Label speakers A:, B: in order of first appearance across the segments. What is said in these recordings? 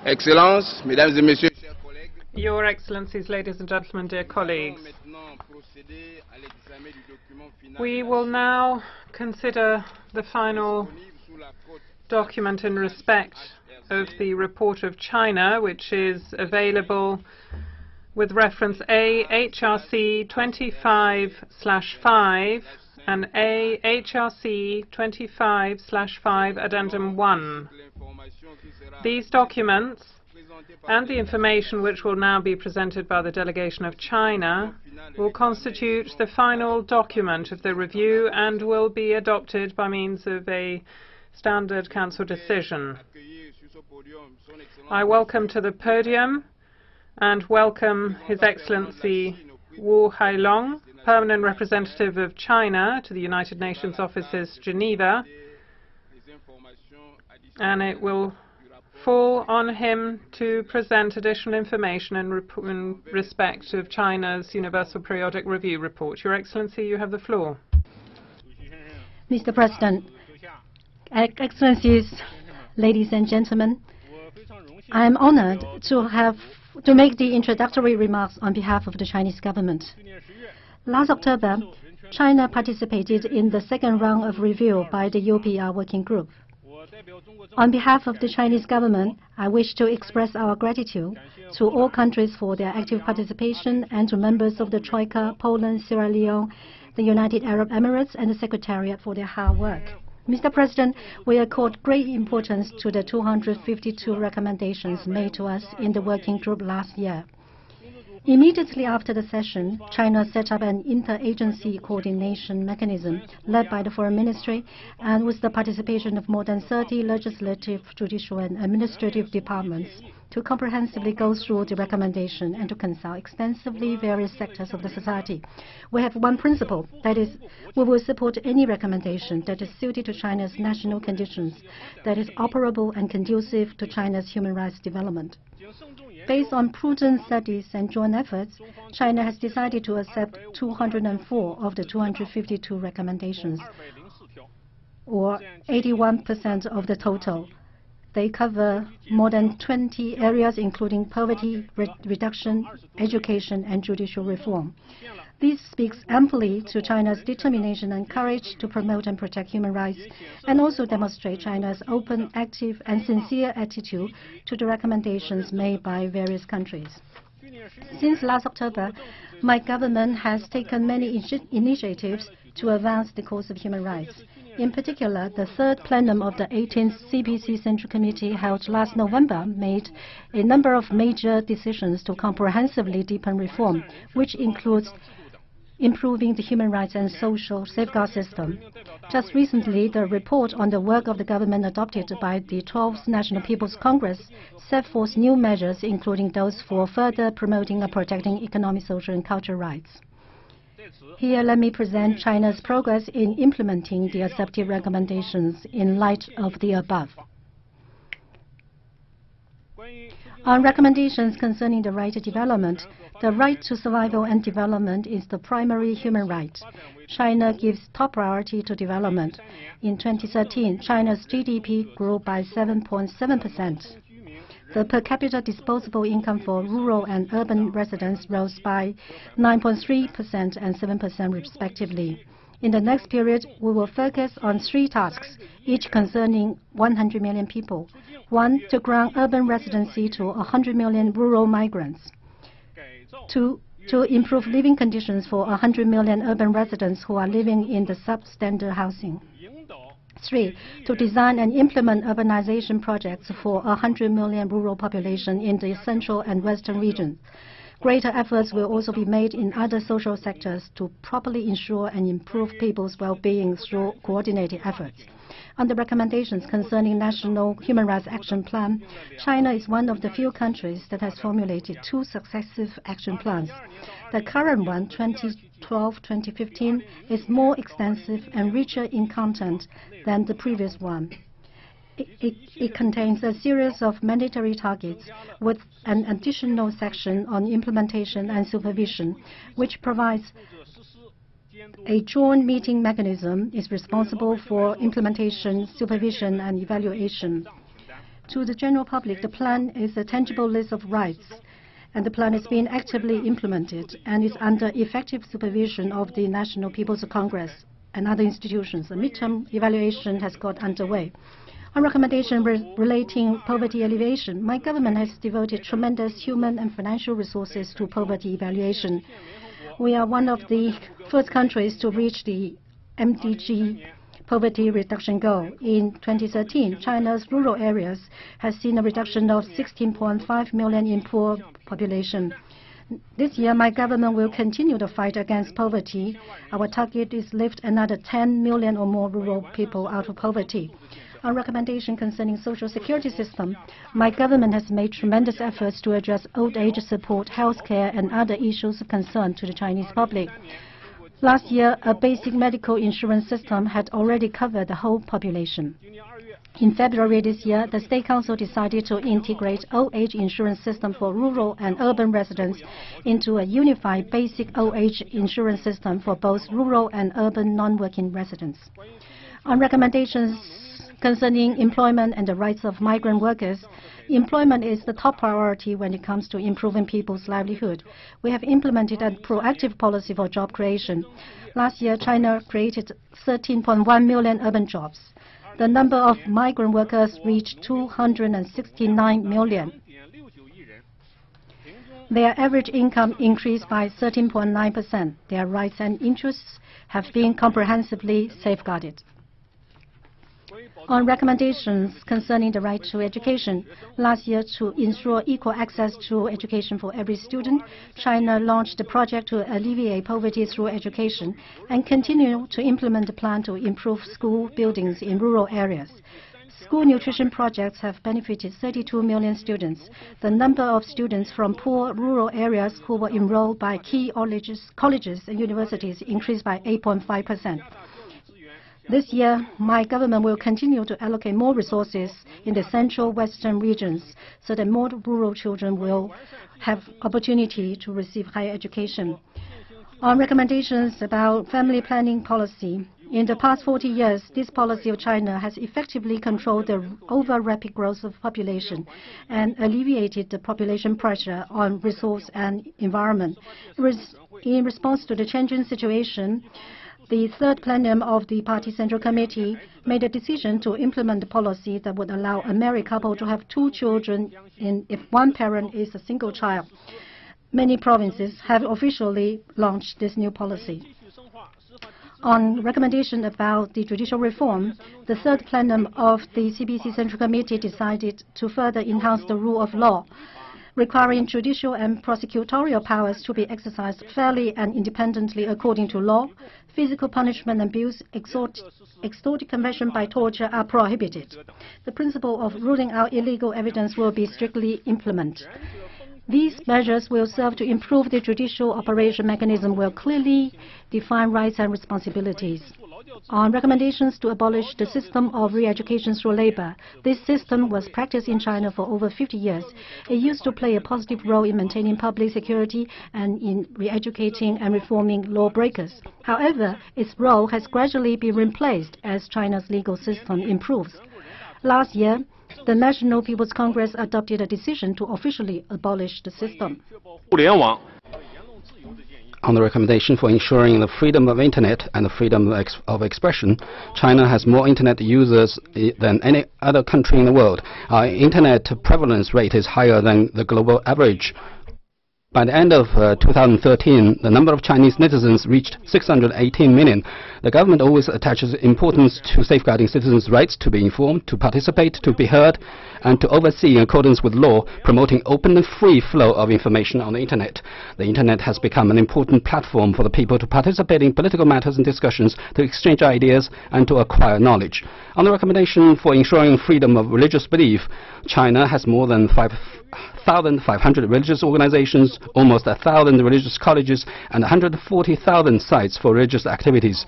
A: Excellences, Mesdames et Messieurs, chers collègues.
B: Your Excellencies, ladies and gentlemen, dear colleagues, we will now consider the final document in respect of the report of China, which is available with reference A HRC 25/5 and A HRC 25/5 Addendum 1. These documents and the information which will now be presented by the delegation of China will constitute the final document of the review and will be adopted by means of a standard Council decision. I welcome to the podium and welcome His Excellency Wu Hailong, Permanent Representative of China to the United Nations Offices, Geneva, and it will fall on him to present additional information in respect of China's Universal Periodic Review report. Your Excellency, you have the floor.
C: Mr. President, Excellencies, ladies and gentlemen, I am honored to make the introductory remarks on behalf of the Chinese government. Last October, China participated in the second round of review by the UPR working group. On behalf of the Chinese government, I wish to express our gratitude to all countries for their active participation and to members of the Troika, Poland, Sierra Leone, the United Arab Emirates, and the Secretariat for their hard work. Mr. President, we accord great importance to the 252 recommendations made to us in the working group last year. Immediately after the session, China set up an interagency coordination mechanism led by the Foreign Ministry and with the participation of more than 30 legislative, judicial, and administrative departments to comprehensively go through the recommendation and to consult extensively various sectors of the society. We have one principle, that is, we will support any recommendation that is suited to China's national conditions, that is operable and conducive to China's human rights development. Based on prudent studies and joint efforts, China has decided to accept 204 of the 252 recommendations, or 81% of the total. They cover more than 20 areas, including poverty reduction, education, and judicial reform. This speaks amply to China's determination and courage to promote and protect human rights, and also demonstrate China's open, active, and sincere attitude to the recommendations made by various countries. Since last October, my government has taken many initiatives to advance the cause of human rights. In particular, the third plenum of the 18th CPC Central Committee held last November made a number of major decisions to comprehensively deepen reform, which includes improving the human rights and social safeguard system. Just recently, the report on the work of the government adopted by the 12th National People's Congress set forth new measures, including those for further promoting and protecting economic, social, and cultural rights. Here, let me present China's progress in implementing the accepted recommendations in light of the above. On recommendations concerning the right to development, the right to survival and development is the primary human right. China gives top priority to development. In 2013, China's GDP grew by 7.7%. The per capita disposable income for rural and urban residents rose by 9.3% and 7% respectively. In the next period, we will focus on 3 tasks, each concerning 100 million people. 1, to grant urban residency to 100 million rural migrants. 2, to improve living conditions for 100 million urban residents who are living in the substandard housing. 3, to design and implement urbanization projects for 100 million rural population in the central and western regions. Greater efforts will also be made in other social sectors to properly ensure and improve people's well-being through coordinated efforts. On the recommendations concerning National Human Rights Action Plan, China is one of the few countries that has formulated 2 successive action plans. The current one, 2012-2015, is more extensive and richer in content than the previous one. It contains a series of mandatory targets with an additional section on implementation and supervision, which provides a joint meeting mechanism is responsible for implementation, supervision, and evaluation. To the general public, the plan is a tangible list of rights, and the plan is being actively implemented and is under effective supervision of the National People's Congress and other institutions. A midterm evaluation has got underway. On recommendation relating poverty alleviation, my government has devoted tremendous human and financial resources to poverty evaluation. We are one of the first countries to reach the MDG poverty reduction goal. In 2013, China's rural areas has seen a reduction of 16.5 million in poor population. This year, my government will continue the fight against poverty. Our target is to lift another 10 million or more rural people out of poverty. On recommendation concerning social security system, my government has made tremendous efforts to address old age support, health care, and other issues of concern to the Chinese public. Last year, a basic medical insurance system had already covered the whole population. In February this year, the State Council decided to integrate old age insurance system for rural and urban residents into a unified basic old age insurance system for both rural and urban non-working residents. On recommendations concerning employment and the rights of migrant workers, employment is the top priority when it comes to improving people's livelihood. We have implemented a proactive policy for job creation. Last year, China created 13.1 million urban jobs. The number of migrant workers reached 269 million. Their average income increased by 13.9%. Their rights and interests have been comprehensively safeguarded. On recommendations concerning the right to education, last year, to ensure equal access to education for every student, China launched a project to alleviate poverty through education and continue to implement the plan to improve school buildings in rural areas. School nutrition projects have benefited 32 million students. The number of students from poor rural areas who were enrolled by key colleges and universities increased by 8.5%. This year, my government will continue to allocate more resources in the central western regions so that more rural children will have opportunity to receive higher education. On recommendations about family planning policy, in the past 40 years, this policy of China has effectively controlled the over-rapid growth of population and alleviated the population pressure on resource and environment. In response to the changing situation, the third plenum of the Party Central Committee made a decision to implement a policy that would allow a married couple to have 2 children if one parent is a single child. Many provinces have officially launched this new policy. On recommendation about the judicial reform, the third plenum of the CPC Central Committee decided to further enhance the rule of law, requiring judicial and prosecutorial powers to be exercised fairly and independently according to law. Physical punishment and abuse, extorted conversion by torture are prohibited. The principle of ruling out illegal evidence will be strictly implemented. These measures will serve to improve the judicial operation mechanism, will clearly define rights and responsibilities. On recommendations to abolish the system of re-education through labor, this system was practiced in China for over 50 years. It used to play a positive role in maintaining public security and in re-educating and reforming lawbreakers. However, its role has gradually been replaced as China's legal system improves. Last year, the National People's Congress adopted a decision to officially abolish the system.
D: On the recommendation for ensuring the freedom of Internet and the freedom of expression, China has more Internet users than any other country in the world. Our Internet prevalence rate is higher than the global average. By the end of 2013, the number of Chinese netizens reached 618 million. The government always attaches importance to safeguarding citizens' rights to be informed, to participate, to be heard, and to oversee in accordance with law, promoting open and free flow of information on the Internet. The Internet has become an important platform for the people to participate in political matters and discussions, to exchange ideas, and to acquire knowledge. On the recommendation for ensuring freedom of religious belief, China has more than 5,500 religious organizations, almost 1,000 religious colleges, and 140,000 sites for religious activities.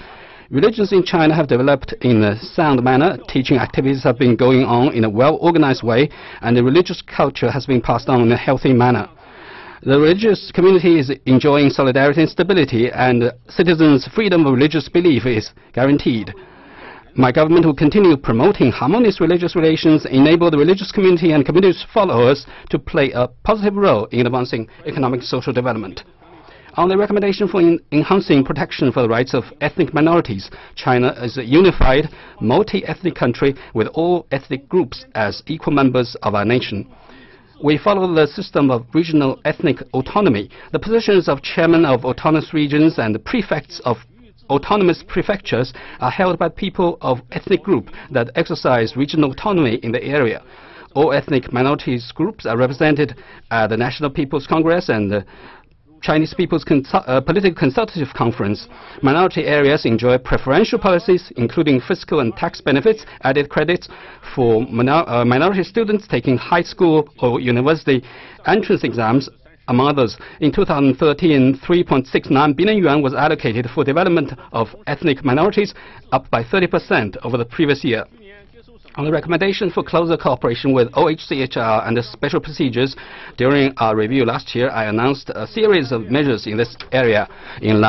D: Religions in China have developed in a sound manner, teaching activities have been going on in a well-organized way, and the religious culture has been passed on in a healthy manner. The religious community is enjoying solidarity and stability, and citizens' freedom of religious belief is guaranteed. My government will continue promoting harmonious religious relations, enable the religious community and community followers to play a positive role in advancing economic and social development. On the recommendation for enhancing protection for the rights of ethnic minorities, China is a unified, multi-ethnic country with all ethnic groups as equal members of our nation. We follow the system of regional ethnic autonomy. The positions of chairmen of autonomous regions and prefects of autonomous prefectures are held by people of ethnic group that exercise regional autonomy in the area. All ethnic minorities groups are represented at the National People's Congress and the Chinese People's Political Consultative Conference. Minority areas enjoy preferential policies, including fiscal and tax benefits, added credits for minority students taking high school or university entrance exams, among others. In 2013, 3.69 billion yuan was allocated for development of ethnic minorities, up by 30% over the previous year. On the recommendation for closer cooperation with OHCHR and the special procedures, during our review last year, I announced a series of measures in this area. In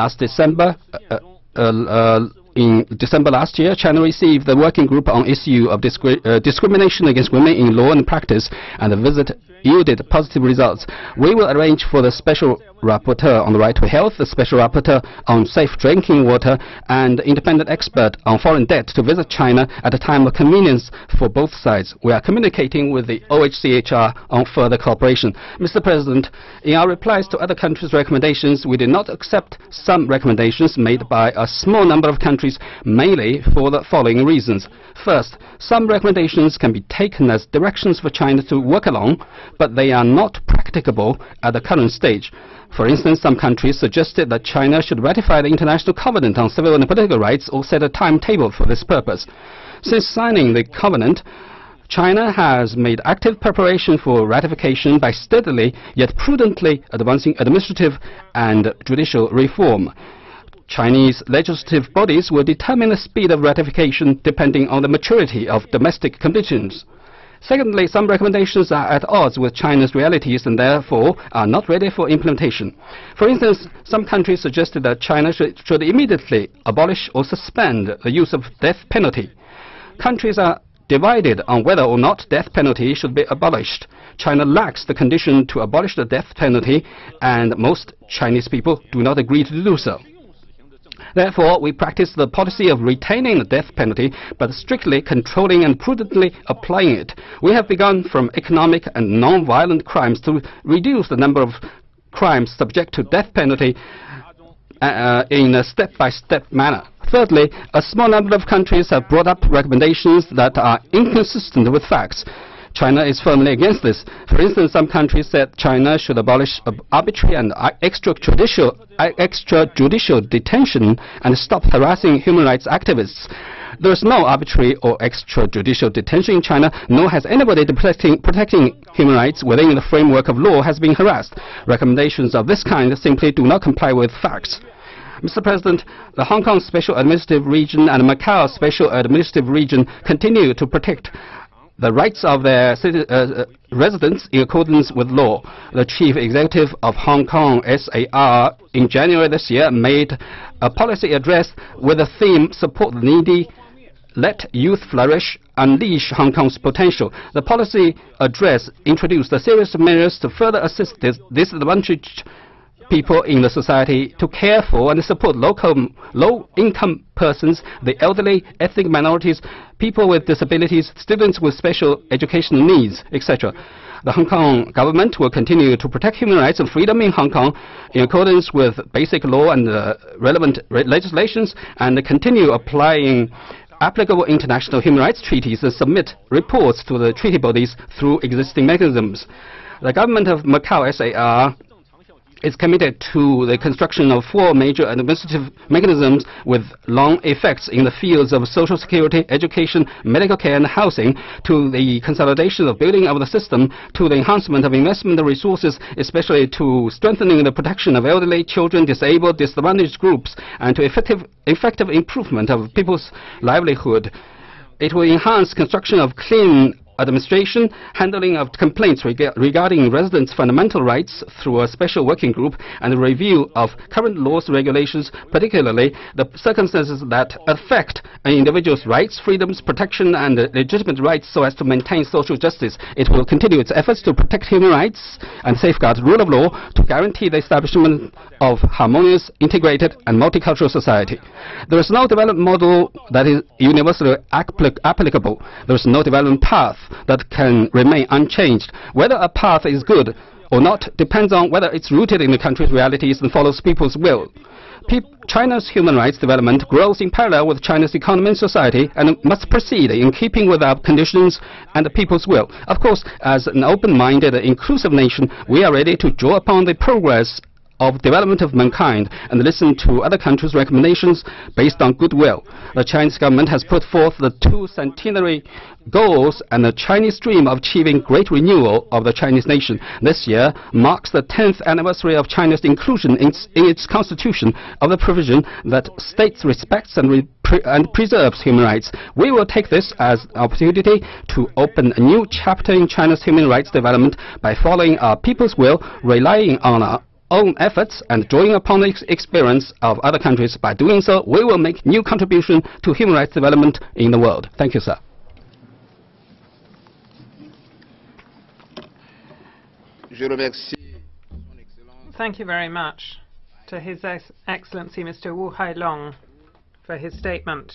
D: December last year, China received the working group on issue of discrimination against women in law and practice, and the visit yielded positive results. We will arrange for the special rapporteur on the right to health, the special rapporteur on safe drinking water, and independent expert on foreign debt to visit China at a time of convenience for both sides. We are communicating with the OHCHR on further cooperation. Mr. President, in our replies to other countries' recommendations, we did not accept some recommendations made by a small number of countries, mainly for the following reasons. First, some recommendations can be taken as directions for China to work along, but they are not practicable at the current stage. For instance, some countries suggested that China should ratify the International Covenant on Civil and Political Rights or set a timetable for this purpose. Since signing the covenant, China has made active preparation for ratification by steadily yet prudently advancing administrative and judicial reform. Chinese legislative bodies will determine the speed of ratification depending on the maturity of domestic conditions. Secondly, some recommendations are at odds with China's realities and therefore are not ready for implementation. For instance, some countries suggested that China should immediately abolish or suspend the use of death penalty. Countries are divided on whether or not death penalty should be abolished. China lacks the condition to abolish the death penalty, and most Chinese people do not agree to do so. Therefore, we practice the policy of retaining the death penalty, but strictly controlling and prudently applying it. We have begun from economic and non-violent crimes to reduce the number of crimes subject to death penalty in a step-by-step manner. Thirdly, a small number of countries have brought up recommendations that are inconsistent with facts. China is firmly against this. For instance, some countries said China should abolish arbitrary and extrajudicial detention and stop harassing human rights activists. There is no arbitrary or extrajudicial detention in China, nor has anybody protecting human rights within the framework of law has been harassed. Recommendations of this kind simply do not comply with facts. Mr. President, the Hong Kong Special Administrative Region and Macau Special Administrative Region continue to protect the rights of their residents in accordance with law. The Chief Executive of Hong Kong SAR in January this year made a policy address with the theme Support the Needy, Let Youth Flourish, Unleash Hong Kong's Potential. The policy address introduced a series of measures to further assist disadvantaged people in the society, to care for and support low-income persons, the elderly, ethnic minorities, people with disabilities, students with special educational needs, etc. The Hong Kong government will continue to protect human rights and freedom in Hong Kong in accordance with basic law and relevant legislations, and continue applying applicable international human rights treaties and submit reports to the treaty bodies through existing mechanisms. The government of Macau SAR is committed to the construction of 4 major administrative mechanisms with long effects in the fields of social security, education, medical care and housing, to the consolidation of building of the system, to the enhancement of investment resources, especially to strengthening the protection of elderly, children, disabled, disadvantaged groups, and to effective improvement of people's livelihood. It will enhance construction of clean administration, handling of complaints regarding residents' fundamental rights through a special working group, and a review of current laws and regulations, particularly the circumstances that affect an individual's rights, freedoms, protection, and legitimate rights so as to maintain social justice. It will continue its efforts to protect human rights and safeguard rule of law to guarantee the establishment of harmonious, integrated, and multicultural society. There is no development model that is universally applicable. There is no development path that can remain unchanged. Whether a path is good or not depends on whether it's rooted in the country's realities and follows people's will. China's human rights development grows in parallel with China's economy and society and must proceed in keeping with our conditions and the people's will. Of course, as an open-minded, inclusive nation, we are ready to draw upon the progress of development of mankind and listen to other countries' recommendations based on goodwill. The Chinese government has put forth the 2 centenary goals and the Chinese dream of achieving great renewal of the Chinese nation. This year marks the 10th anniversary of China's inclusion in its constitution of the provision that states respects and preserves human rights. We will take this as an opportunity to open a new chapter in China's human rights development by following our people's will, relying on our own efforts and drawing upon the experience of other countries. By doing so, we will make new contribution to human rights development in the world. Thank you, sir.
B: Thank you very much to His Excellency Mr. Wu Hailong for his statement.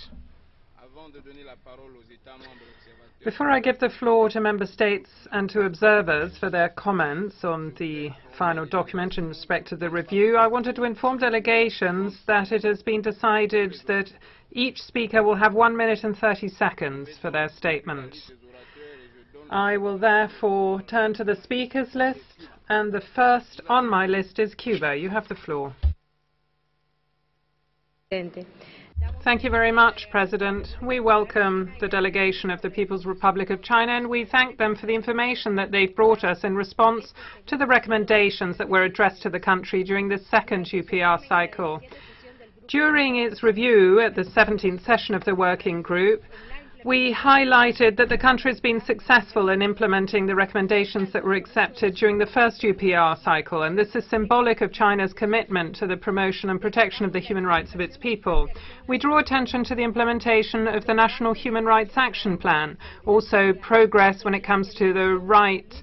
B: Before I give the floor to Member States and to observers for their comments on the final document in respect to the review, I wanted to inform delegations that it has been decided that each speaker will have 1 minute and 30 seconds for their statement. I will therefore turn to the speakers list, and the first on my list is Cuba. You have the floor. Thank you very much, President. We welcome the delegation of the People's Republic of China, and we thank them for the information that they've brought us in response to the recommendations that were addressed to the country during the second UPR cycle. During its review at the 17th session of the working group, we highlighted that the country has been successful in implementing the recommendations that were accepted during the first UPR cycle, and this is symbolic of China's commitment to the promotion and protection of the human rights of its people. We draw attention to the implementation of the National Human Rights Action Plan, also progress when it comes to the right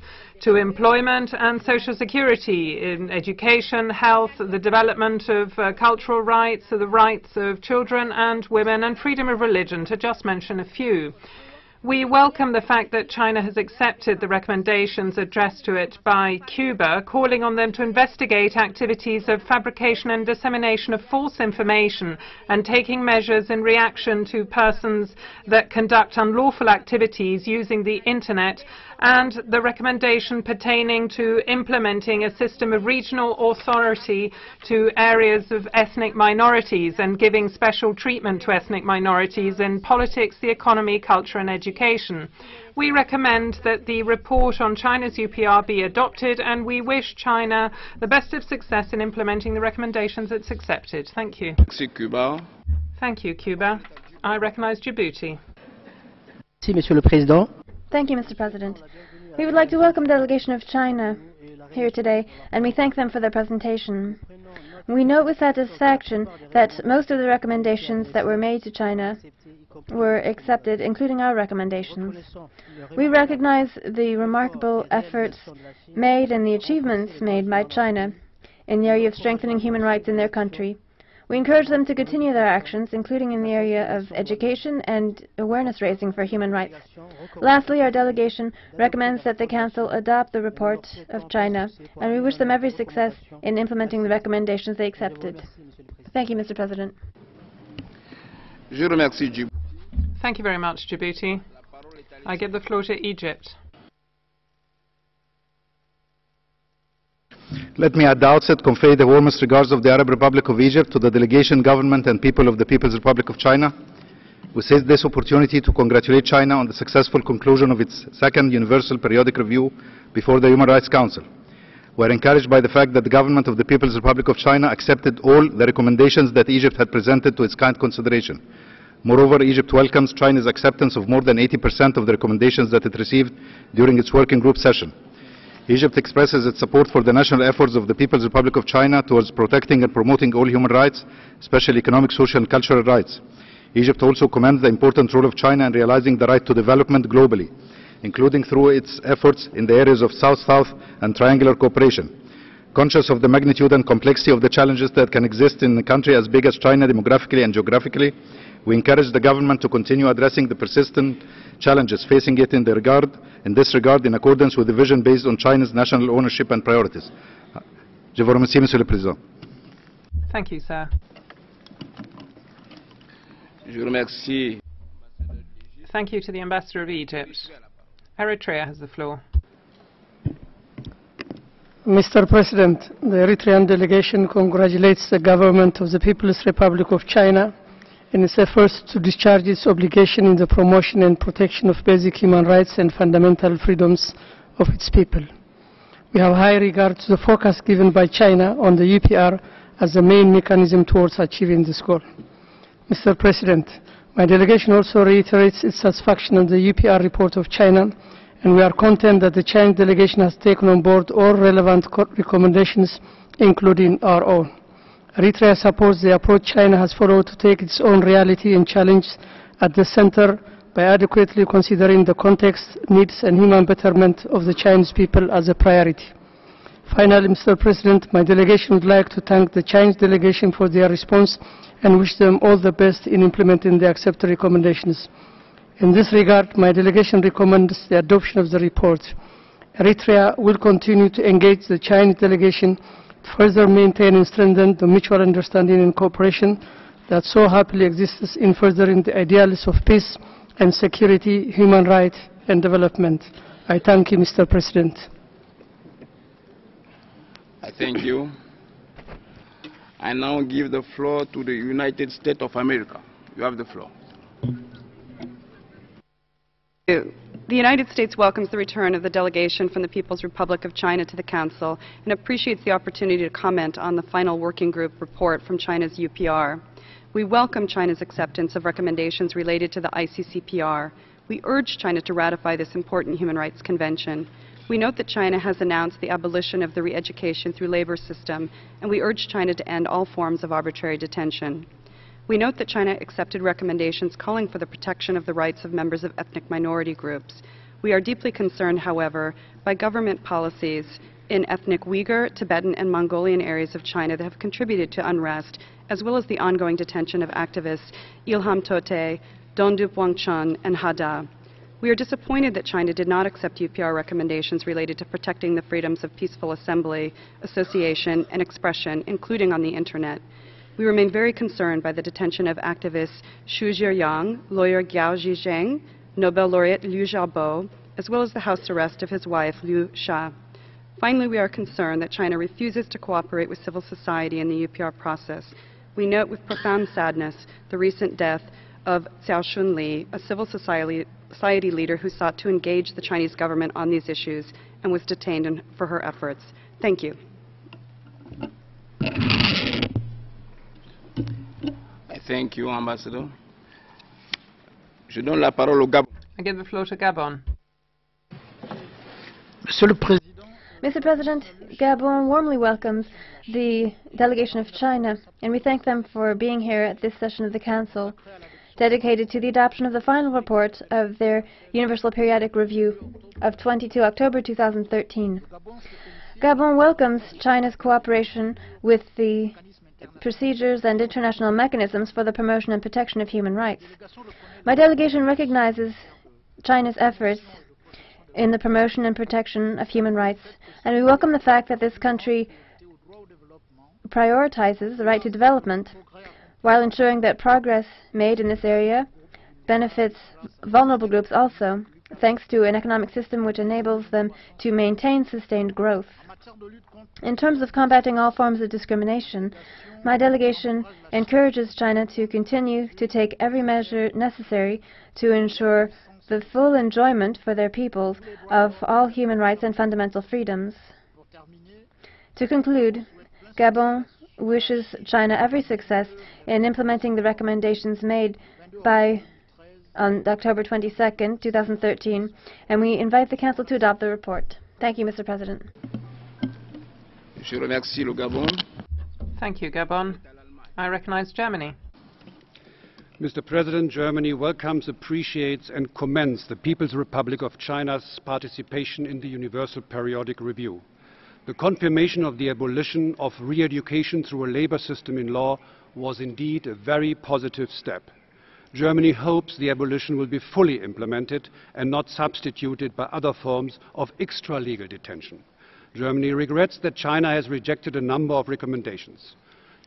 B: to employment and social security, in education, health, the development of cultural rights, the rights of children and women, and freedom of religion, to just mention a few. We welcome the fact that China has accepted the recommendations addressed to it by Cuba, calling on them to investigate activities of fabrication and dissemination of false information and taking measures in reaction to persons that conduct unlawful activities using the Internet, and the recommendation pertaining to implementing a system of regional authority to areas of ethnic minorities and giving special treatment to ethnic minorities in politics, the economy, culture and education. We recommend that the report on China's UPR be adopted, and we wish China the best of success in implementing the recommendations it's accepted. Thank you. Thank you, Cuba. I recognize Djibouti.
E: Monsieur le Président.
F: Thank you, Mr. President. We would like to welcome the delegation of China here today, and we thank them for their presentation. We note with satisfaction that most of the recommendations that were made to China were accepted, including our recommendations. We recognize the remarkable efforts made and the achievements made by China in the area of strengthening human rights in their country. We encourage them to continue their actions, including in the area of education and awareness raising for human rights. Lastly, our delegation recommends that the Council adopt the report of China, and we wish them every success in implementing the recommendations they accepted. Thank you, Mr. President.
B: Thank you very much, Djibouti. I give the floor to Egypt.
G: Let me at the outset convey the warmest regards of the Arab Republic of Egypt to the delegation, government and people of the People's Republic of China. We seize this opportunity to congratulate China on the successful conclusion of its second Universal Periodic Review before the Human Rights Council. We are encouraged by the fact that the government of the People's Republic of China accepted all the recommendations that Egypt had presented to its kind consideration. Moreover, Egypt welcomes China's acceptance of more than 80% of the recommendations that it received during its working group session. Egypt expresses its support for the national efforts of the People's Republic of China towards protecting and promoting all human rights, especially economic, social and cultural rights. Egypt also commends the important role of China in realizing the right to development globally, including through its efforts in the areas of South-South and triangular cooperation. Conscious of the magnitude and complexity of the challenges that can exist in a country as big as China demographically and geographically, we encourage the government to continue addressing the persistent challenges facing it in this regard in accordance with the vision based on China's national ownership and priorities. Je vous remercie, Monsieur le Président.
B: Thank you, sir.
A: Je remercie.
B: Thank you to the Ambassador of Egypt. Eritrea has the floor.
H: Mr. President, the Eritrean delegation congratulates the government of the People's Republic of China in its efforts to discharge its obligation in the promotion and protection of basic human rights and fundamental freedoms of its people. We have high regard to the focus given by China on the UPR as the main mechanism towards achieving this goal. Mr. President, my delegation also reiterates its satisfaction on the UPR report of China, and we are content that the Chinese delegation has taken on board all relevant recommendations, including our own. Eritrea supports the approach China has followed to take its own reality and challenge at the center by adequately considering the context, needs and human betterment of the Chinese people as a priority. Finally, Mr. President, my delegation would like to thank the Chinese delegation for their response and wish them all the best in implementing the accepted recommendations. In this regard, my delegation recommends the adoption of the report. Eritrea will continue to engage the Chinese delegation to further maintain and strengthen the mutual understanding and cooperation that so happily exists in furthering the ideals of peace and security, human rights and development. I thank you, Mr. President.
A: I thank you. I now give the floor to the United States of America. You have the floor.
I: The United States welcomes the return of the delegation from the People's Republic of China to the Council and appreciates the opportunity to comment on the final working group report from China's UPR. We welcome China's acceptance of recommendations related to the ICCPR. We urge China to ratify this important human rights convention. We note that China has announced the abolition of the re-education through labor system, and we urge China to end all forms of arbitrary detention. We note that China accepted recommendations calling for the protection of the rights of members of ethnic minority groups. We are deeply concerned, however, by government policies in ethnic Uyghur, Tibetan, and Mongolian areas of China that have contributed to unrest, as well as the ongoing detention of activists Ilham Tohti, Dondup Wangchun, and Hada. We are disappointed that China did not accept UPR recommendations related to protecting the freedoms of peaceful assembly, association, and expression, including on the Internet. We remain very concerned by the detention of activists Xu Zhiyang, lawyer Gao Zhizheng, Nobel laureate Liu Xiaobo, as well as the house arrest of his wife, Liu Sha. Finally, we are concerned that China refuses to cooperate with civil society in the UPR process. We note with profound sadness the recent death of Cao Shunli, a civil society leader who sought to engage the Chinese government on these issues and was detained for her efforts. Thank you.
A: Thank you, Ambassador. Je donne la parole au Gabon.
B: I give the floor to Gabon.
F: Mr. President, Gabon warmly welcomes the delegation of China, and we thank them for being here at this session of the Council, dedicated to the adoption of the final report of their Universal Periodic Review of 22 October 2013. Gabon welcomes China's cooperation with the procedures and international mechanisms for the promotion and protection of human rights. My delegation recognizes China's efforts in the promotion and protection of human rights, and we welcome the fact that this country prioritizes the right to development while ensuring that progress made in this area benefits vulnerable groups also, thanks to an economic system which enables them to maintain sustained growth. In terms of combating all forms of discrimination, my delegation encourages China to continue to take every measure necessary to ensure the full enjoyment for their peoples of all human rights and fundamental freedoms. To conclude, Gabon wishes China every success in implementing the recommendations made on October 22nd, 2013, and we invite the Council to adopt the report. Thank you, Mr. President.
A: Je remercie le Gabon.
B: Thank you, Gabon. I recognize Germany.
J: Mr. President, Germany welcomes, appreciates and commends the People's Republic of China's participation in the Universal Periodic Review. The confirmation of the abolition of re-education through a labor system in law was indeed a very positive step. Germany hopes the abolition will be fully implemented and not substituted by other forms of extra-legal detention. Germany regrets that China has rejected a number of recommendations.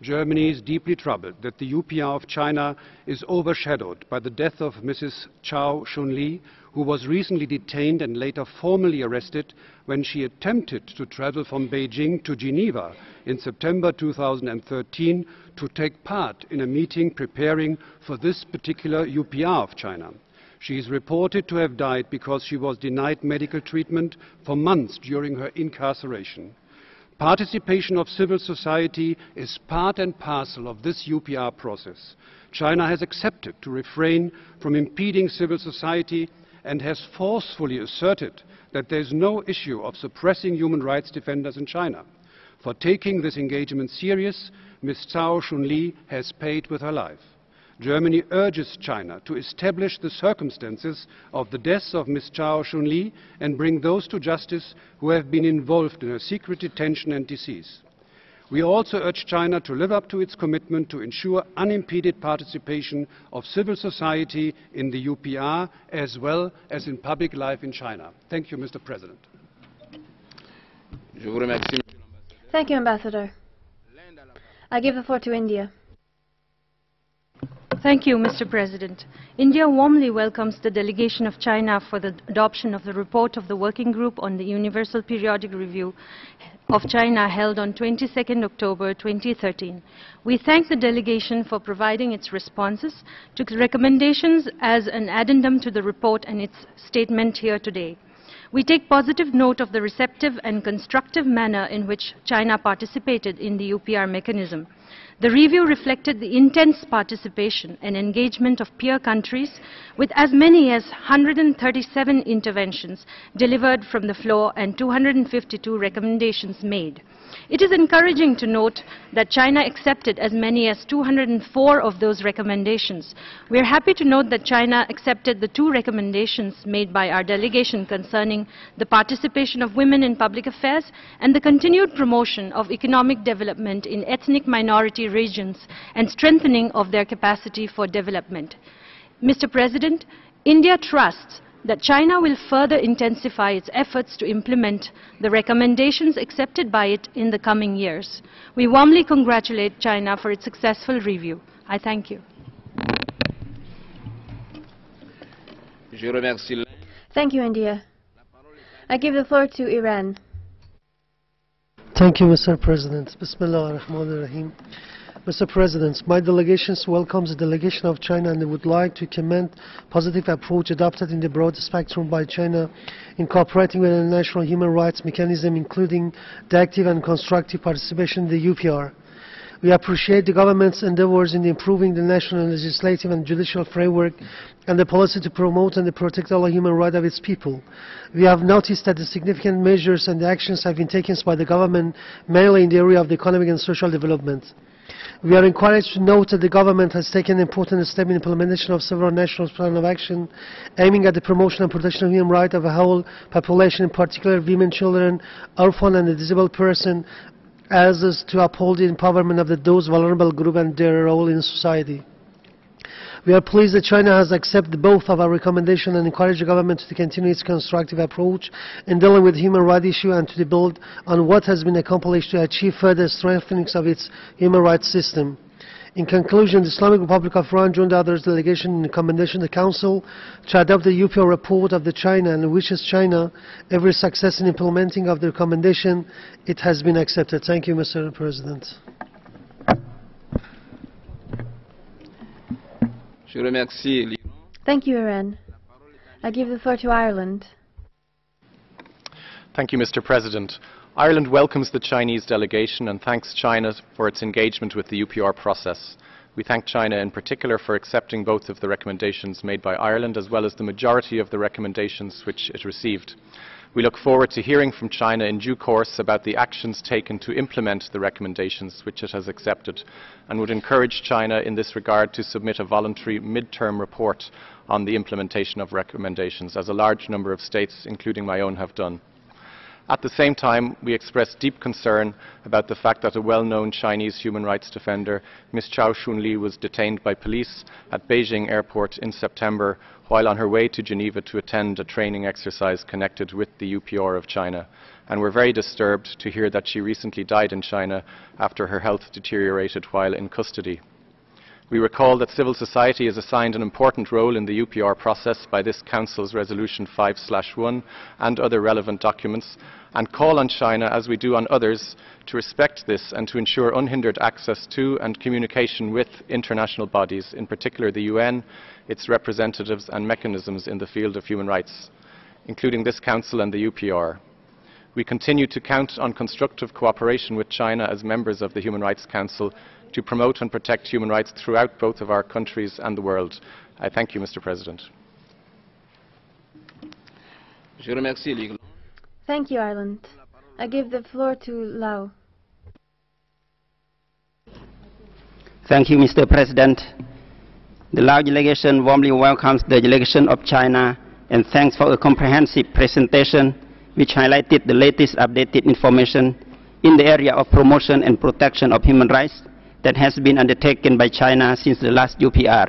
J: Germany is deeply troubled that the UPR of China is overshadowed by the death of Mrs. Cao Shunli, who was recently detained and later formally arrested when she attempted to travel from Beijing to Geneva in September 2013 to take part in a meeting preparing for this particular UPR of China. She is reported to have died because she was denied medical treatment for months during her incarceration. Participation of civil society is part and parcel of this UPR process. China has accepted to refrain from impeding civil society and has forcefully asserted that there is no issue of suppressing human rights defenders in China. For taking this engagement serious, Ms. Cao Shunli has paid with her life. Germany urges China to establish the circumstances of the deaths of Ms. Cao Shunli and bring those to justice who have been involved in her secret detention and decease. We also urge China to live up to its commitment to ensure unimpeded participation of civil society in the UPR as well as in public life in China. Thank you, Mr. President.
F: Thank you, Ambassador. I give the floor to India.
K: Thank you, Mr. President. India warmly welcomes the delegation of China for the adoption of the report of the Working Group on the Universal Periodic Review of China held on 22nd October 2013. We thank the delegation for providing its responses to recommendations as an addendum to the report and its statement here today. We take positive note of the receptive and constructive manner in which China participated in the UPR mechanism. The review reflected the intense participation and engagement of peer countries, with as many as 137 interventions delivered from the floor and 252 recommendations made. It is encouraging to note that China accepted as many as 204 of those recommendations. We are happy to note that China accepted the 2 recommendations made by our delegation concerning the participation of women in public affairs and the continued promotion of economic development in ethnic minority regions and strengthening of their capacity for development. Mr. President, India trusts that China will further intensify its efforts to implement the recommendations accepted by it in the coming years. We warmly congratulate China for its successful review. I thank you.
F: Thank you, India. I give the floor to Iran.
L: Thank you, Mr. President. Bismillah ar-Rahman ar-Rahim. Mr. President, my delegation welcomes the delegation of China and would like to commend positive approach adopted in the broad spectrum by China in cooperating with the international human rights mechanism, including the active and constructive participation in the UPR. We appreciate the government's endeavors in improving the national legislative and judicial framework and the policy to promote and protect all human rights of its people. We have noticed that the significant measures and actions have been taken by the government, mainly in the area of the economic and social development. We are encouraged to note that the government has taken important steps in implementation of several national plans of action aiming at the promotion and protection of human rights of the whole population, in particular women, children, orphans and the disabled person, as is to uphold the empowerment of those vulnerable groups and their role in society. We are pleased that China has accepted both of our recommendations and encourage the government to continue its constructive approach in dealing with human rights issues and to build on what has been accomplished to achieve further strengthening of its human rights system. In conclusion, the Islamic Republic of Iran joined the others delegation in recommendation to the Council to adopt the UPR report of China and wishes China every success in implementing of the recommendation. It has been accepted. Thank you, Mr. President.
F: Thank you, Iran. I give the floor to Ireland.
M: Thank you, Mr. President. Ireland welcomes the Chinese delegation and thanks China for its engagement with the UPR process. We thank China in particular for accepting both of the recommendations made by Ireland as well as the majority of the recommendations which it received. We look forward to hearing from China in due course about the actions taken to implement the recommendations which it has accepted, and would encourage China in this regard to submit a voluntary mid-term report on the implementation of recommendations, as a large number of states, including my own, have done. At the same time, we express deep concern about the fact that a well-known Chinese human rights defender, Ms. Cao Shunli, was detained by police at Beijing airport in September while on her way to Geneva to attend a training exercise connected with the UPR of China. And we're very disturbed to hear that she recently died in China after her health deteriorated while in custody. We recall that civil society is assigned an important role in the UPR process by this Council's Resolution 5/1 and other relevant documents, and call on China, as we do on others, to respect this and to ensure unhindered access to and communication with international bodies, in particular the UN, its representatives and mechanisms in the field of human rights, including this Council and the UPR. We continue to count on constructive cooperation with China as members of the Human Rights Council to promote and protect human rights throughout both of our countries and the world. I thank you, Mr. President.
F: Thank you, Ireland. I give the floor to Laos.
N: Thank you, Mr. President. The Laos delegation warmly welcomes the delegation of China and thanks for a comprehensive presentation which highlighted the latest updated information in the area of promotion and protection of human rights that has been undertaken by China since the last UPR.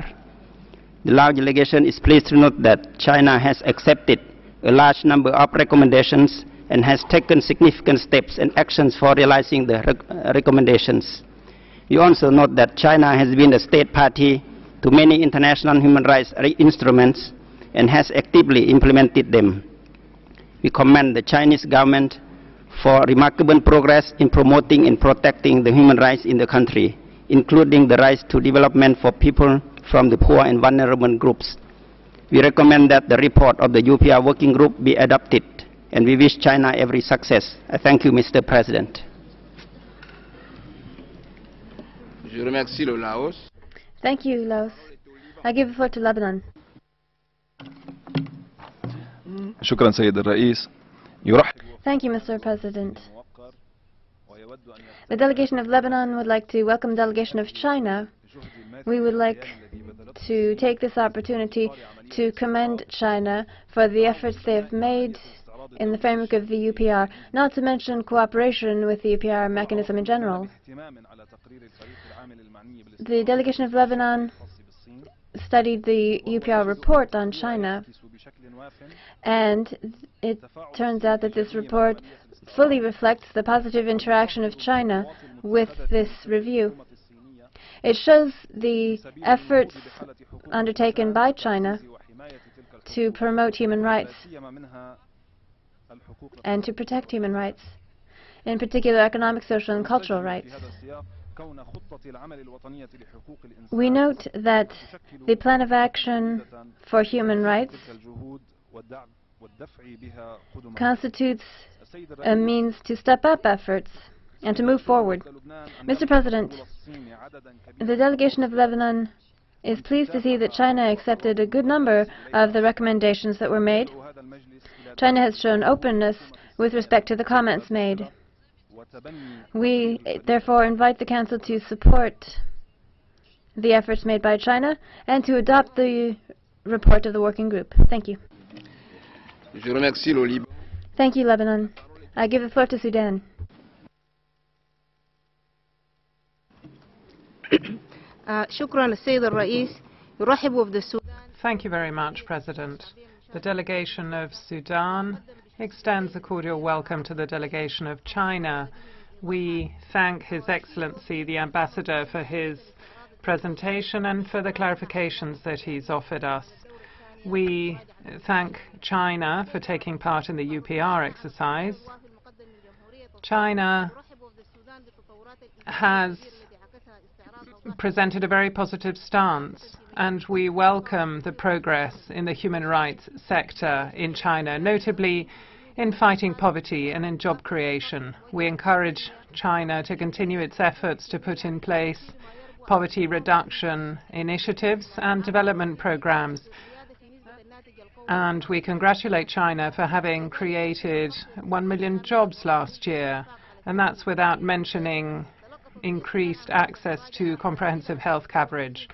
N: The Laos delegation is pleased to note that China has accepted a large number of recommendations and has taken significant steps and actions for realizing the recommendations. We also note that China has been a state party to many international human rights instruments and has actively implemented them. We commend the Chinese government for remarkable progress in promoting and protecting the human rights in the country, including the rights to development for people from the poor and vulnerable groups. We recommend that the report of the UPR Working Group be adopted, and we wish China every success. I thank you, Mr. President.
F: Thank you, Laos. I give the floor to Lebanon.
O: شكرا سيد الرئيس.
F: Thank you, Mr. President. The delegation of Lebanon would like to welcome the delegation of China. We would like to take this opportunity to commend China for the efforts they have made in the framework of the UPR, not to mention cooperation with the UPR mechanism in general. The delegation of Lebanon studied the UPR report on China, and it turns out that this report fully reflects the positive interaction of China with this review. It shows the efforts undertaken by China to promote human rights and to protect human rights, in particular economic, social, and cultural rights. We note that the Plan of Action for Human Rights constitutes a means to step up efforts and to move forward. Mr. President, the delegation of Lebanon is pleased to see that China accepted a good number of the recommendations that were made. China has shown openness with respect to the comments made. We therefore invite the Council to support the efforts made by China and to adopt the report of the working group. Thank you. Thank you, Lebanon. I give the floor to Sudan.
B: Thank you very much, President. The delegation of Sudan extends a cordial welcome to the delegation of China. We thank His Excellency the Ambassador for his presentation and for the clarifications that he's offered us. We thank China for taking part in the UPR exercise. China has presented a very positive stance, and we welcome the progress in the human rights sector in China, notably in fighting poverty and in job creation. We encourage China to continue its efforts to put in place poverty reduction initiatives and development programs. And we congratulate China for having created 1 million jobs last year. And that's without mentioning increased access to comprehensive health coverage.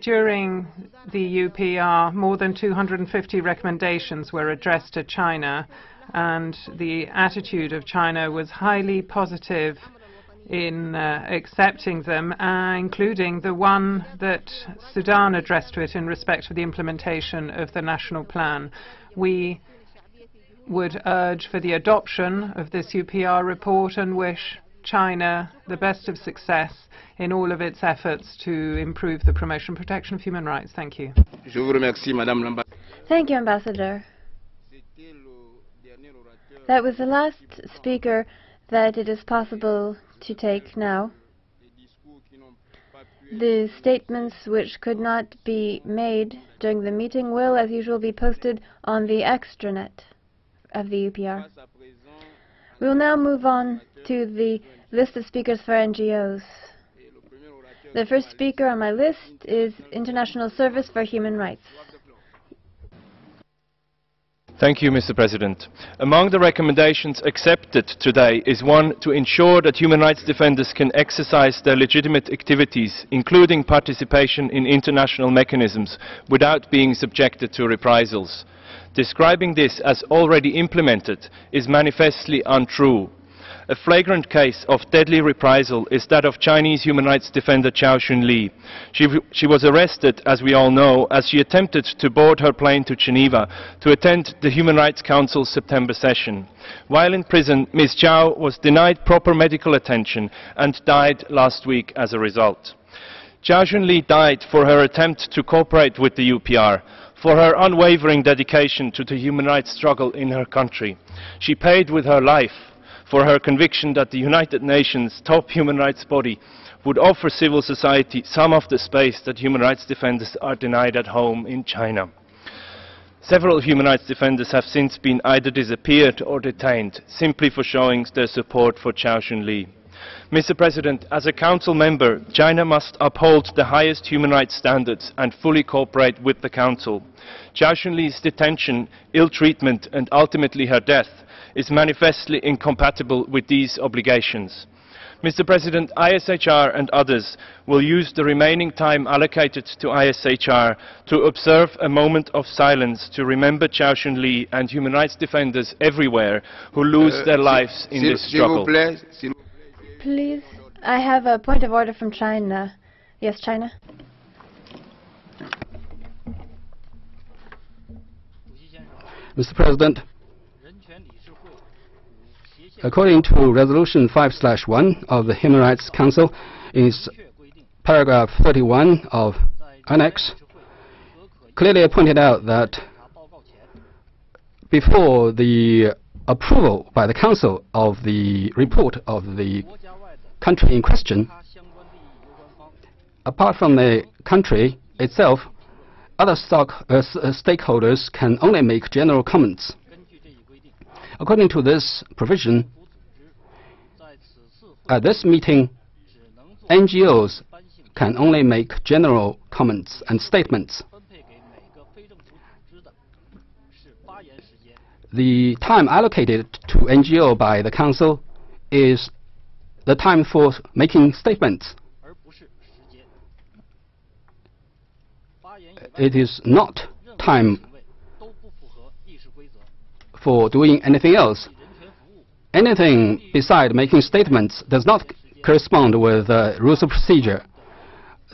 B: During the UPR, more than 250 recommendations were addressed to China, and the attitude of China was highly positive in accepting them, including the one that Sudan addressed to it in respect of the implementation of the national plan. We would urge for the adoption of this UPR report and wish China the best of success in all of its efforts to improve the promotion and protection of human rights. Thank you.
F: Thank you, Ambassador. That was the last speaker that it is possible to take now. The statements which could not be made during the meeting will, as usual, be posted on the extranet of the UPR. We will now move on to the list of speakers for NGOs. The first speaker on my list is International Service for Human Rights.
P: Thank you, Mr. President. Among the recommendations accepted today is one to ensure that human rights defenders can exercise their legitimate activities, including participation in international mechanisms, without being subjected to reprisals. Describing this as already implemented is manifestly untrue. A flagrant case of deadly reprisal is that of Chinese human rights defender Cao Shunli. She was arrested, as we all know, as she attempted to board her plane to Geneva to attend the Human Rights Council's September session. While in prison, Ms. Cao was denied proper medical attention and died last week as a result. Cao Shunli died for her attempt to cooperate with the UPR, for her unwavering dedication to the human rights struggle in her country. She paid with her life for her conviction that the United Nations top human rights body would offer civil society some of the space that human rights defenders are denied at home in China. Several human rights defenders have since been either disappeared or detained, simply for showing their support for Cao Shunli. Mr. President, as a Council member, China must uphold the highest human rights standards and fully cooperate with the Council. Cao Shunli's detention, ill treatment and ultimately her death is manifestly incompatible with these obligations. Mr. President, ISHR and others will use the remaining time allocated to ISHR to observe a moment of silence to remember Cao Shunli and human rights defenders everywhere who lose their lives in this struggle.
F: Please, I have a point of order from China. Yes, China?
D: Mr. President, according to Resolution 5/1 of the Human Rights Council, in paragraph 31 of Annex, clearly pointed out that before the approval by the Council of the report of the country in question, apart from the country itself, other stakeholders can only make general comments. According to this provision, at this meeting, NGOs can only make general comments and statements. The time allocated to NGO by the Council is the time for making statements. It is not time for doing anything else. Anything beside making statements does not correspond with rules of procedure.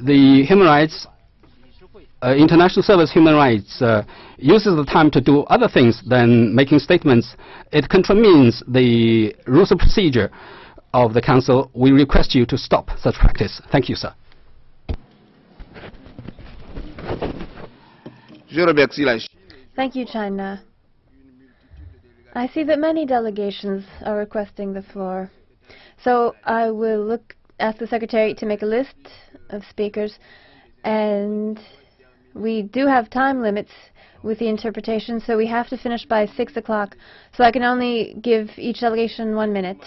D: The human rights, International Service Human Rights uses the time to do other things than making statements. It contravenes the rules of procedure of the Council. We request you to stop such practice. Thank you, sir.
F: Thank you, China. I see that many delegations are requesting the floor. So I will ask the Secretary to make a list of speakers, and we do have time limits with the interpretation, so we have to finish by 6 o'clock. So I can only give each delegation 1 minute.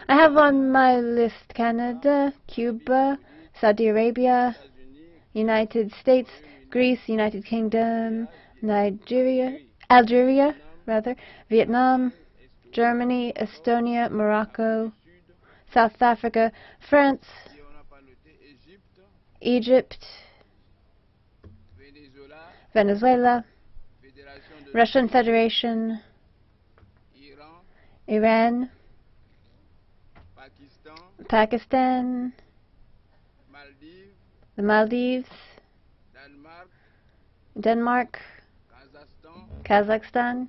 F: I have on my list Canada, Cuba, Saudi Arabia, United States, Greece, United Kingdom, Algeria, Vietnam, Germany, Estonia, Morocco, South Africa, France, Egypt, Venezuela, Russian Federation, Iran, Pakistan, the Maldives, Denmark, Kazakhstan,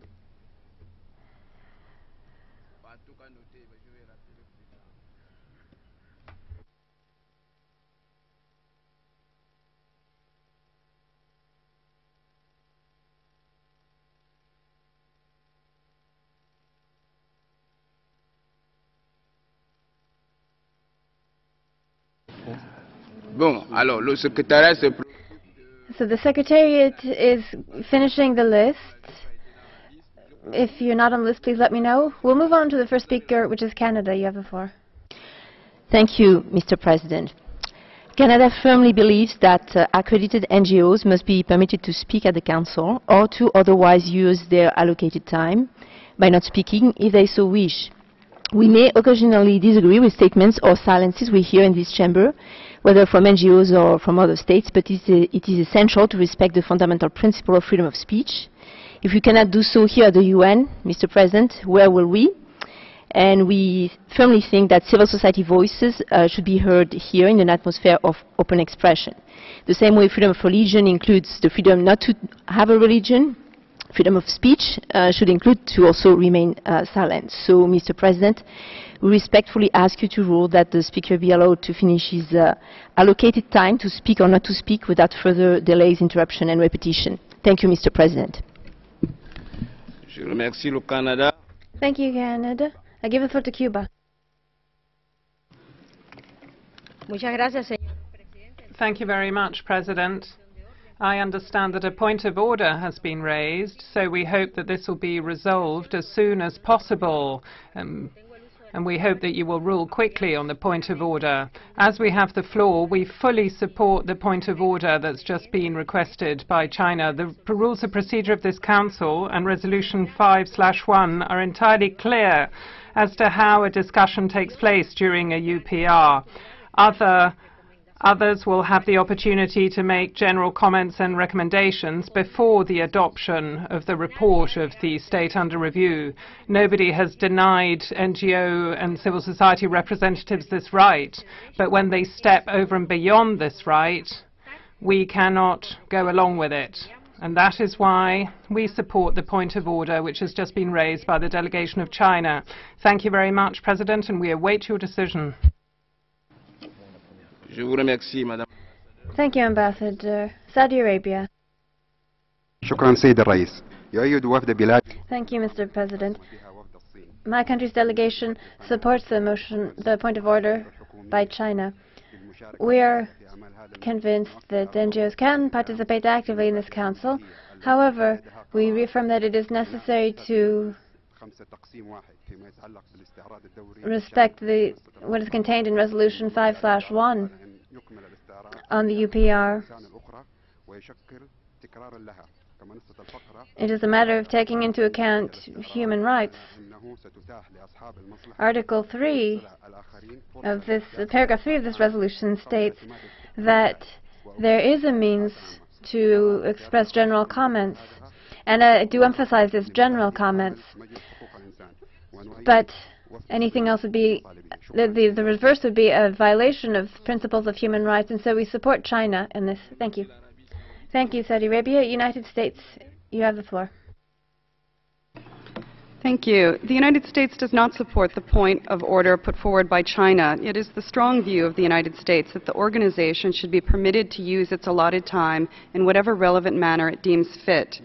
A: Bon, alors, le secrétariat se...
F: So the Secretariat is finishing the list. If you're not on the list, please let me know. We'll move on to the first speaker, which is Canada. You have the floor.
Q: Thank you, Mr. President. Canada firmly believes that accredited NGOs must be permitted to speak at the Council or to otherwise use their allocated time by not speaking if they so wish. We may occasionally disagree with statements or silences we hear in this chamber, whether from NGOs or from other states, but it is essential to respect the fundamental principle of freedom of speech. If we cannot do so here at the UN, Mr. President, where will we? And we firmly think that civil society voices should be heard here in an atmosphere of open expression. The same way freedom of religion includes the freedom not to have a religion, freedom of speech should include to also remain silent. So, Mr. President, we respectfully ask you to rule that the Speaker be allowed to finish his allocated time to speak or not to speak without further delays, interruption and repetition. Thank you, Mr. President.
A: Je remercie le Canada.
F: Thank you, Canada. I give the floor to Cuba.
B: Thank you very much, President. I understand that a point of order has been raised, so we hope that this will be resolved as soon as possible. And we hope that you will rule quickly on the point of order. As we have the floor, we fully support the point of order that's just been requested by China. The rules of procedure of this Council and Resolution 5/1 are entirely clear as to how a discussion takes place during a UPR. Others will have the opportunity to make general comments and recommendations before the adoption of the report of the state under review. Nobody has denied NGO and civil society representatives this right, but when they step over and beyond this right, we cannot go along with it. And that is why we support the point of order which has just been raised by the delegation of China. Thank you very much, President, and we await your decision.
A: Je vous remercie, Madame.
F: Thank you, Ambassador. Saudi Arabia.
R: شكرا سيد الرئيس. يؤيد وفد بلاد.
F: Thank you, Mr. President. My country's delegation supports the point of order by China. We are convinced that NGOs can participate actively in this council. However, we reaffirm that it is necessary to respect what is contained in Resolution 5/1 on the UPR. It is a matter of taking into account human rights. Article 3 of this, paragraph 3 of this resolution states that there is a means to express general comments, and I do emphasize this, general comments. But anything else would be, the reverse would be a violation of principles of human rights, and so we support China in this. Thank you. Thank you, Saudi Arabia. United States, you have the floor.
I: Thank you. The United States does not support the point of order put forward by China. It is the strong view of the United States that the organization should be permitted to use its allotted time in whatever relevant manner it deems fit.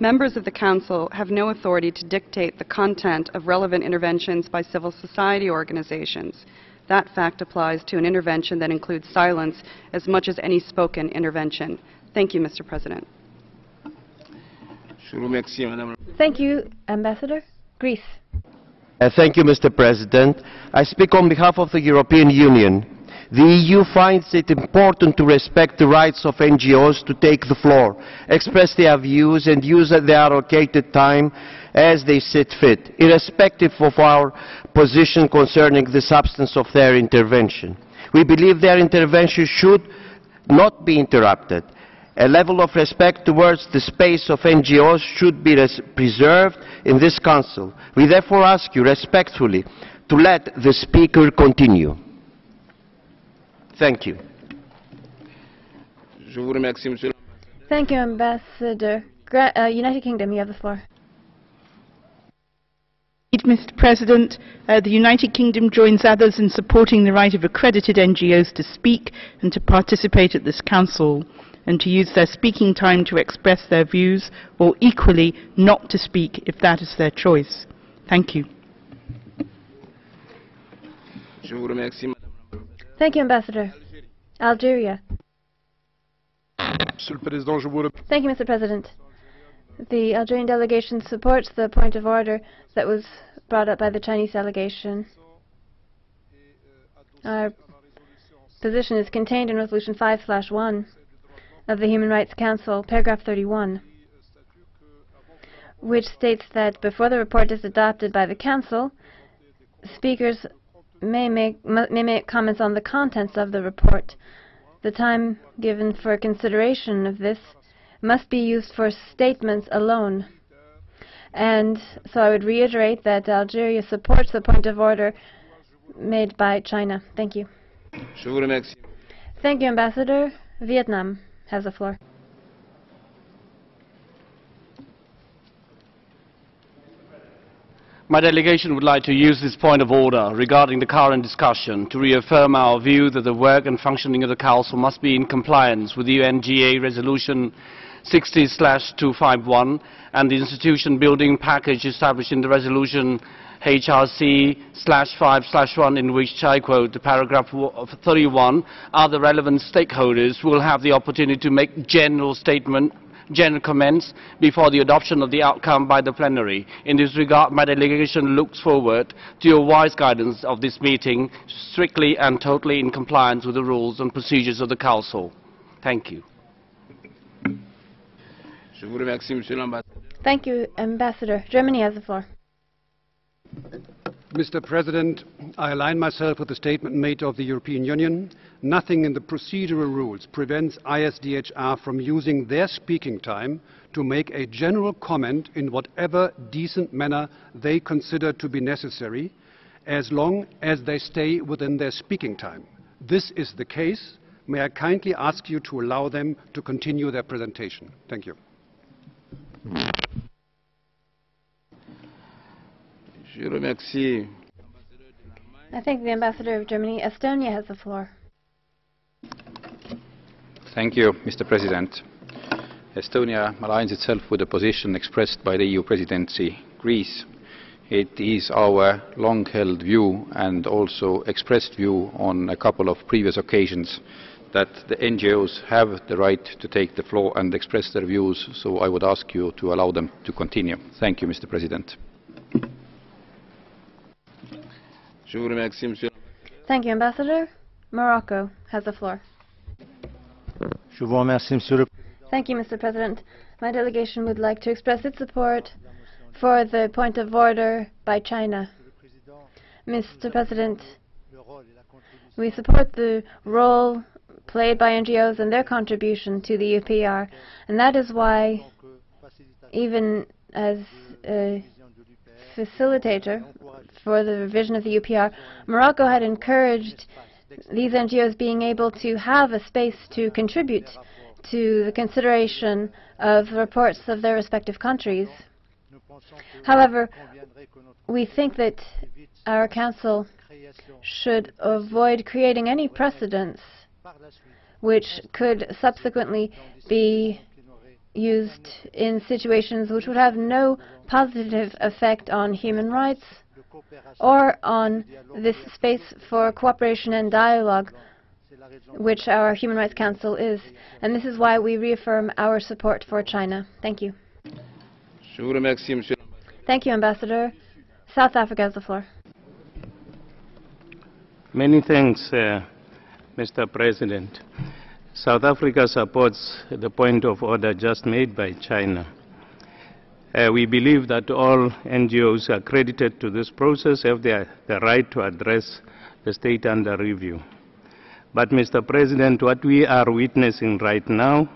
I: Members of the Council have no authority to dictate the content of relevant interventions by civil society organizations. That fact applies to an intervention that includes silence as much as any spoken intervention. Thank you, Mr. President.
F: Thank you, Ambassador. Greece.
S: Thank you, Mr. President. I speak on behalf of the European Union. The EU finds it important to respect the rights of NGOs to take the floor, express their views and use their allocated time as they see fit, irrespective of our position concerning the substance of their intervention. We believe their intervention should not be interrupted. A level of respect towards the space of NGOs should be preserved in this Council. We therefore ask you respectfully to let the Speaker continue. Thank you.
F: Thank you, Ambassador. United Kingdom, you have the floor.
T: Mr. President, the United Kingdom joins others in supporting the right of accredited NGOs to speak and to participate at this Council, and to use their speaking time to express their views, or equally not to speak if that is their choice. Thank you.
F: Thank you, Ambassador. Algeria. Thank you, Mr. President. The Algerian delegation supports the point of order that was brought up by the Chinese delegation. Our position is contained in Resolution 5/1 of the Human Rights Council, paragraph 31, which states that before the report is adopted by the Council, speakers may make comments on the contents of the report. The time given for consideration of this must be used for statements alone. And so I would reiterate that Algeria supports the point of order made by China. Thank you. Thank you, Ambassador. Vietnam has the floor.
U: My delegation would like to use this point of order regarding the current discussion to reaffirm our view that the work and functioning of the Council must be in compliance with the UNGA Resolution 60/251 and the institution building package established in the resolution HRC/5/1, in which, I quote, the paragraph 31, other relevant stakeholders will have the opportunity to make general comments before the adoption of the outcome by the plenary. In this regard, my delegation looks forward to your wise guidance of this meeting, strictly and totally in compliance with the rules and procedures of the Council. Thank you.
F: Thank you, Ambassador. Germany has the floor.
J: Mr. President, I align myself with the statement made of the European Union. Nothing in the procedural rules prevents ISDHR from using their speaking time to make a general comment in whatever decent manner they consider to be necessary, as long as they stay within their speaking time. This is the case. May I kindly ask you to allow them to continue their presentation. Thank you.
F: I thank the Ambassador of Germany. Estonia has the floor.
V: Thank you, Mr. President. Estonia aligns itself with the position expressed by the EU presidency, Greece. It is our long-held view and also expressed view on a couple of previous occasions that the NGOs have the right to take the floor and express their views, so I would ask you to allow them to continue. Thank you, Mr. President.
F: Thank you, Ambassador. Morocco has the floor. Thank you, Mr. President. My delegation would like to express its support for the point of order by China. Mr. President, we support the role played by NGOs and their contribution to the UPR, and that is why, even as a facilitator for the revision of the UPR, Morocco had encouraged these NGOs being able to have a space to contribute to the consideration of reports of their respective countries. However, we think that our Council should avoid creating any precedents which could subsequently be used in situations which would have no positive effect on human rights or on this space for cooperation and dialogue, which our Human Rights Council is. And this is why we reaffirm our support for China. Thank you. Thank you, Ambassador. South Africa has the floor.
W: Many thanks,
C: Mr. President. South Africa supports the point of order just made by China. We believe that all NGOs accredited to this process have the right to address the state under review. But, Mr. President, what we are witnessing right now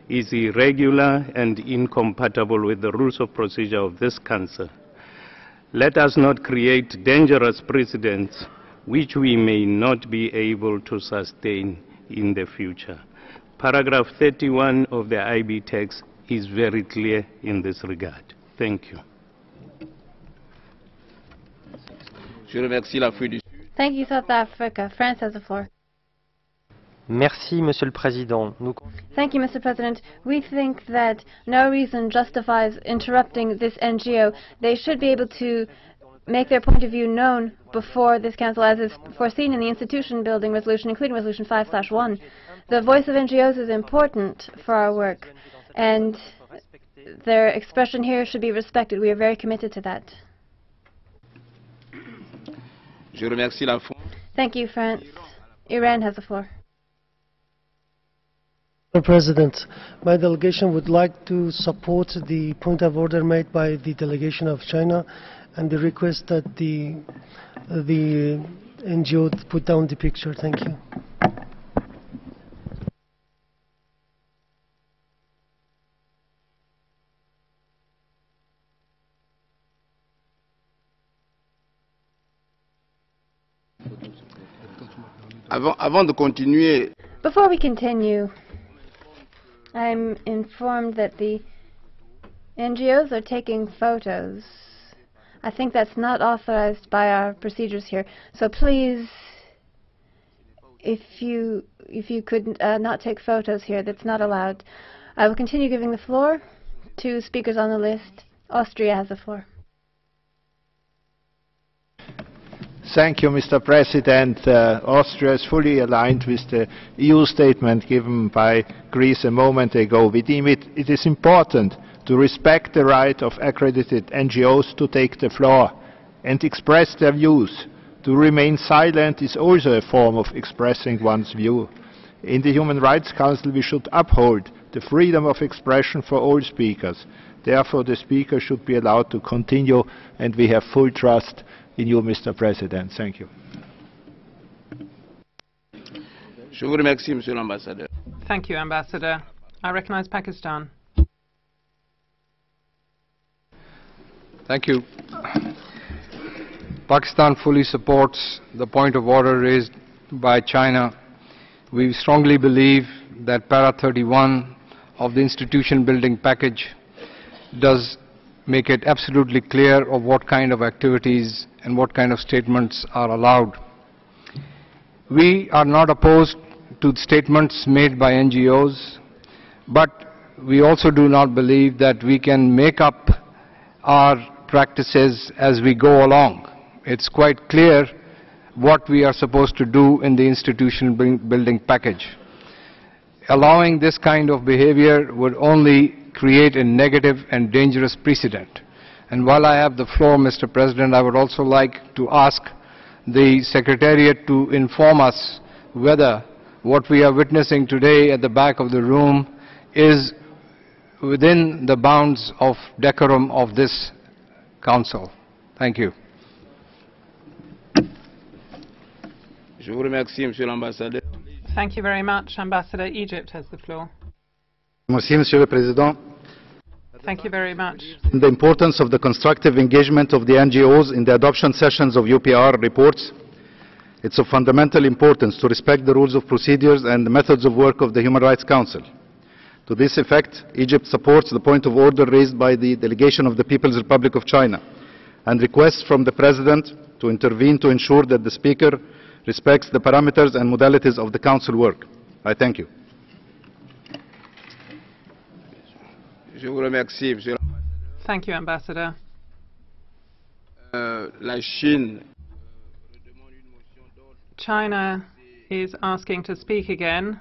C: is irregular and incompatible with the rules of procedure of this Council. Let us not create dangerous precedents which we may not be able to sustain in the future. Paragraph 31 of the IB text is very clear in this regard. Thank you.
F: Thank you, South Africa. France has the floor.
E: Merci, Monsieur le Président.
F: Thank you, Mr. President. We think that no reason justifies interrupting this NGO. They should be able to make their point of view known before this Council, as is foreseen in the institution building resolution, including Resolution 5/1. The voice of NGOs is important for our work, and their expression here should be respected. We are very committed to that. Thank you, France. Iran has the floor.
L: Mr. President, my delegation would like to support the point of order made by the delegation of China and the request that the NGO put down the picture. Thank you.
F: Before we continue, I'm informed that the NGOs are taking photos. I think that's not authorized by our procedures here. So please, if you could not take photos here, that's not allowed. I will continue giving the floor to speakers on the list. Austria has the floor.
W: Thank you, Mr. President. Austria is fully aligned with the EU statement given by Greece a moment ago. We deem it is important to respect the right of accredited NGOs to take the floor and express their views. To remain silent is also a form of expressing one's view. In the Human Rights Council, we should uphold the freedom of expression for all speakers. Therefore, the speaker should be allowed to continue, and we have full trust in you, Mr. President. Thank you.
B: Thank you, Ambassador. I recognize Pakistan.
X: Thank you. Pakistan fully supports the point of order raised by China. We strongly believe that Para 31 of the institution building package does make it absolutely clear of what kind of activities and what kind of statements are allowed. We are not opposed to statements made by NGOs, but we also do not believe that we can make up our practices as we go along. It's quite clear what we are supposed to do in the institution building package. Allowing this kind of behavior would only create a negative and dangerous precedent. And while I have the floor, Mr. President, I would also like to ask the Secretariat to inform us whether what we are witnessing today at the back of the room is within the bounds of decorum of this Council. Thank you.
B: Thank you very much, Ambassador. Egypt has the floor.
G: Merci, Monsieur le Président.
B: Thank you very much.
G: The importance of the constructive engagement of the NGOs in the adoption sessions of UPR reports. It's of fundamental importance to respect the rules of procedures and the methods of work of the Human Rights Council. To this effect, Egypt supports the point of order raised by the delegation of the People's Republic of China and requests from the President to intervene to ensure that the Speaker respects the parameters and modalities of the Council work. I thank you.
B: Thank you, Ambassador. China is asking to speak again.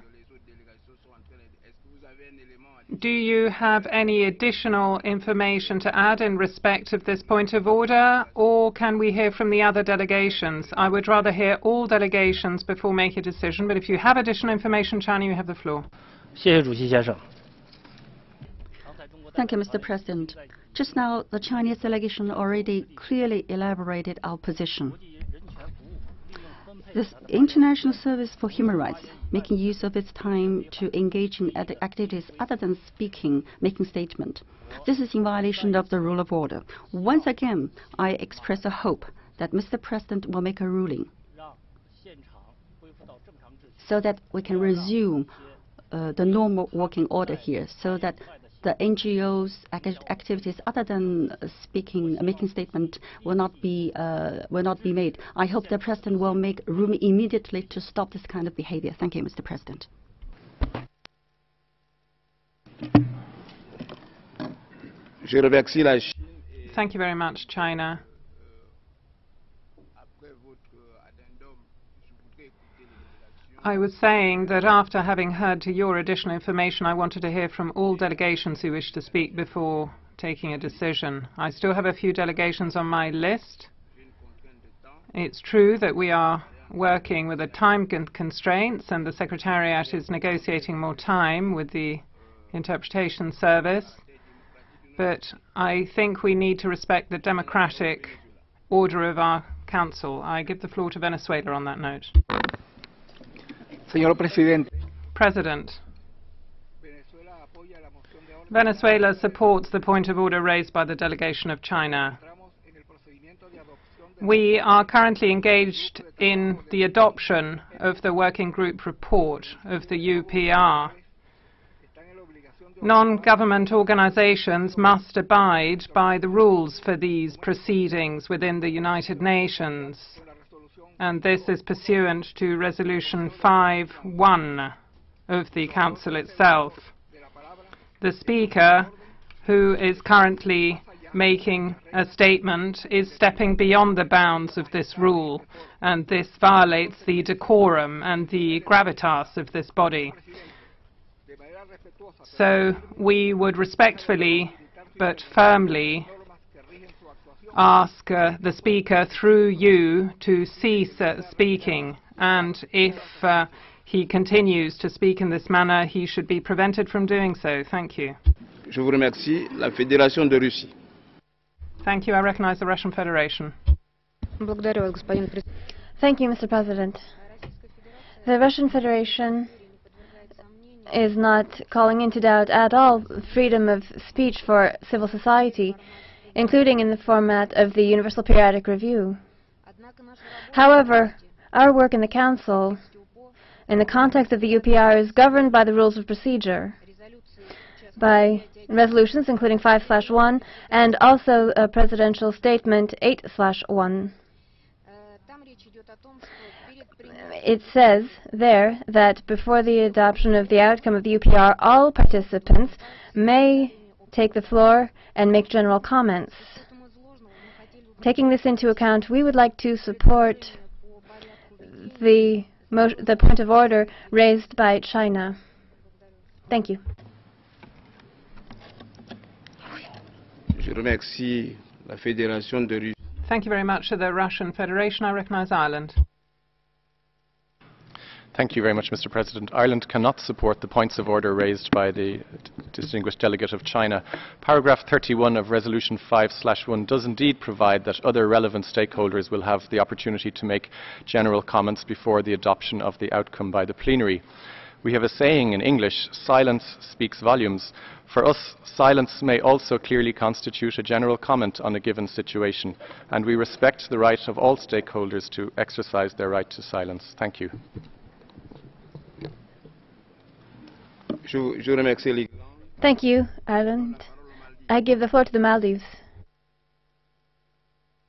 B: Do you have any additional information to add in respect of this point of order, or can we hear from the other delegations? I would rather hear all delegations before making a decision, but if you have additional information, China, you have the floor.
H: Thank you, Mr. President. Just now, the Chinese delegation already clearly elaborated our position. This International Service for Human Rights, making use of its time to engage in activities other than speaking, making statement. This is in violation of the rule of order. Once again, I express a hope that Mr. President will make a ruling so that we can resume the normal working order here, so that the NGOs activities other than speaking, making statement will not be made. I hope the President will make room immediately to stop this kind of behavior. Thank you, Mr. President.
B: Thank you very much, China. I was saying that after having heard to your additional information, I wanted to hear from all delegations who wish to speak before taking a decision. I still have a few delegations on my list. It's true that we are working with the time constraints, and the Secretariat is negotiating more time with the interpretation service. But I think we need to respect the democratic order of our Council. I give the floor to Venezuela on that note. President, Venezuela supports the point of order raised by the delegation of China. We are currently engaged in the adoption of the working group report of the UPR. Non-government organizations must abide by the rules for these proceedings within the United Nations. And this is pursuant to Resolution 5.1 of the Council itself. The Speaker, who is currently making a statement, is stepping beyond the bounds of this rule, and this violates the decorum and the gravitas of this body. So we would respectfully but firmly ask the Speaker through you to cease speaking, and if he continues to speak in this manner, he should be prevented from doing so. Thank you.
A: Je vous remercie. La Fédération de Russie.
B: Thank you. I recognize the Russian Federation.
F: Thank you, Mr. President. The Russian Federation is not calling into doubt at all freedom of speech for civil society, including in the format of the Universal Periodic Review. However, our work in the Council, in the context of the UPR, is governed by the rules of procedure, by resolutions including 5/1 and also a presidential statement 8/1. It says there that before the adoption of the outcome of the UPR, all participants may take the floor and make general comments. Taking this into account, we would like to support the point of order raised by China. Thank you.
A: Je remercie la Fédération de Russie.
B: Thank you very much to the Russian Federation. I recognize Ireland.
P: Thank you very much, Mr. President. Ireland cannot support the points of order raised by the distinguished delegate of China. Paragraph 31 of Resolution 5/1 does indeed provide that other relevant stakeholders will have the opportunity to make general comments before the adoption of the outcome by the plenary. We have a saying in English, silence speaks volumes. For us, silence may also clearly constitute a general comment on a given situation, and we respect the right of all stakeholders to exercise their right to silence. Thank you.
F: Thank you, Ireland. I give the floor to the Maldives.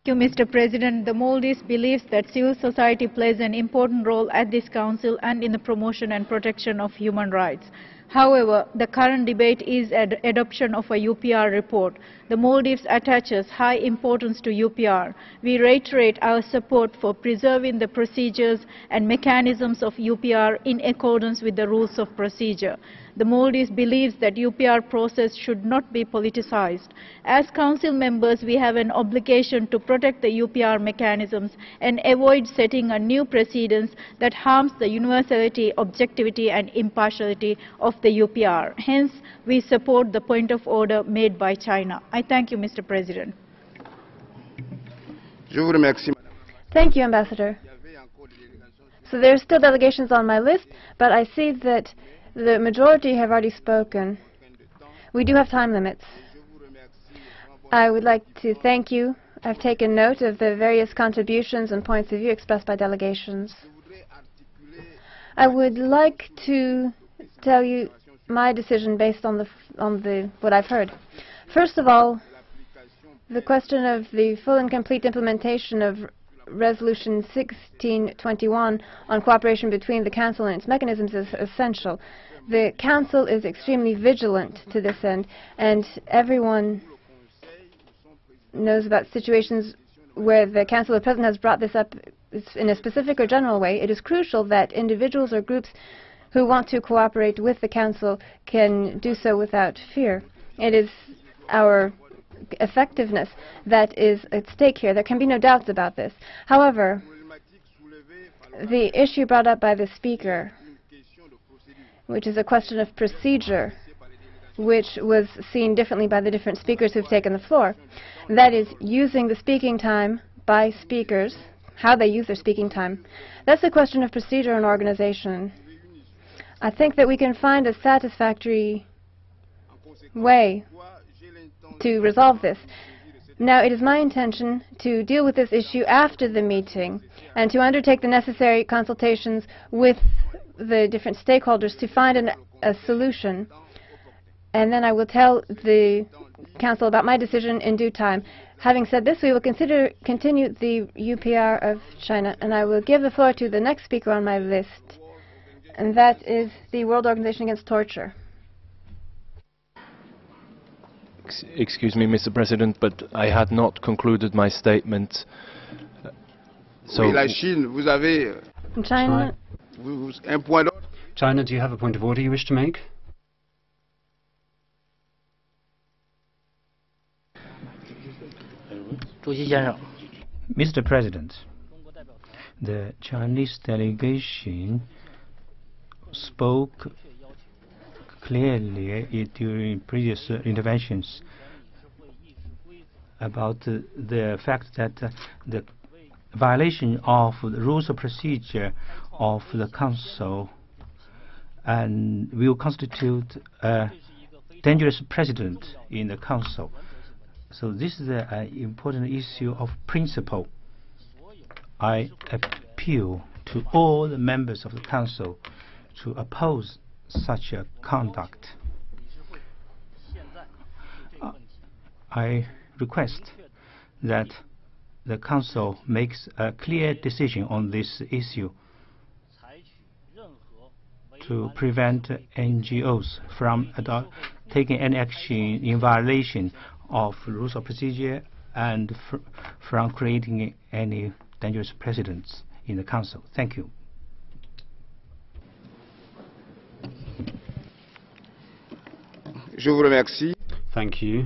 K: Thank you, Mr. President. The Maldives believes that civil society plays an important role at this Council and in the promotion and protection of human rights. However, the current debate is adoption of a UPR report. The Maldives attaches high importance to UPR. We reiterate our support for preserving the procedures and mechanisms of UPR in accordance with the rules of procedure. the Maldives believes that UPR process should not be politicized. As Council members, we have an obligation to protect the UPR mechanisms and avoid setting a new precedence that harms the universality, objectivity and impartiality of the UPR. Hence, we support the point of order made by China. I thank you, Mr. President.
F: Thank you, Ambassador. So there are still delegations on my list, but I see that the majority have already spoken. We do have time limits. I would like to thank you. I've taken note of the various contributions and points of view expressed by delegations. I would like to tell you my decision based on what I've heard. First of all, the question of the full and complete implementation of Resolution 1621 on cooperation between the Council and its mechanisms is essential. The Council is extremely vigilant to this end, and everyone knows about situations where the Council of Presidents has brought this up in a specific or general way. It is crucial that individuals or groups who want to cooperate with the Council can do so without fear. It is our effectiveness that is at stake here. There can be no doubts about this. However, the issue brought up by the speaker, which is a question of procedure, which was seen differently by the different speakers who've taken the floor, that is, using the speaking time by speakers, how they use their speaking time. That's a question of procedure and organization. I think that we can find a satisfactory way to resolve this. Now, it is my intention to deal with this issue after the meeting and to undertake the necessary consultations with the different stakeholders to find a solution. And then I will tell the Council about my decision in due time. Having said this, we will continue the UPR of China, and I will give the floor to the next speaker on my list, and that is the World Organization Against Torture.
P: Excuse me, Mr. President, but I had not concluded my statement.
A: La Chine, vous avez
F: China.
A: Un point d'ordre.
J: China, do you have a point of order you wish to make?
D: Mr. President, the Chinese delegation spoke clearly during previous interventions about the fact that the violation of the rules of procedure of the Council and will constitute a dangerous precedent in the Council. So this is an important issue of principle. I appeal to all the members of the Council to oppose such a conduct. I request that the Council makes a clear decision on this issue to prevent NGOs from taking any action in violation of rules of procedure and from creating any dangerous precedents in the Council. Thank you.
A: Je vous remercie.
J: Thank you.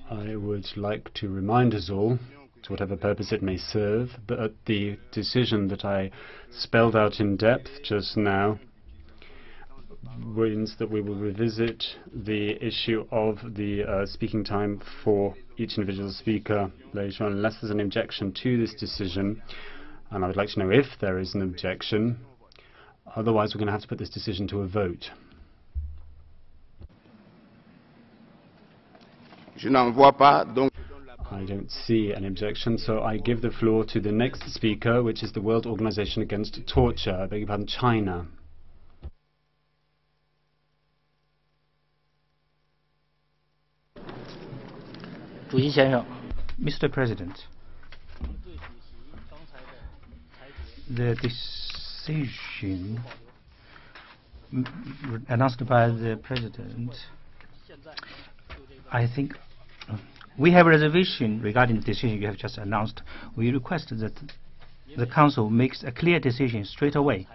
J: I would like to remind us all, to whatever purpose it may serve, that the decision that I spelled out in depth just now means that we will revisit the issue of the speaking time for each individual speaker later on, unless there's an objection to this decision. And I would like to know if there is an objection. Otherwise, we're going to have to put this decision to a vote. I don't see an objection, so I give the floor to the next speaker, which is the World Organization Against Torture. I beg your pardon, China.
D: Mr. President, the decision announced by the President, I think we have a reservation regarding the decision you have just announced. We request that the Council makes a clear decision straight away.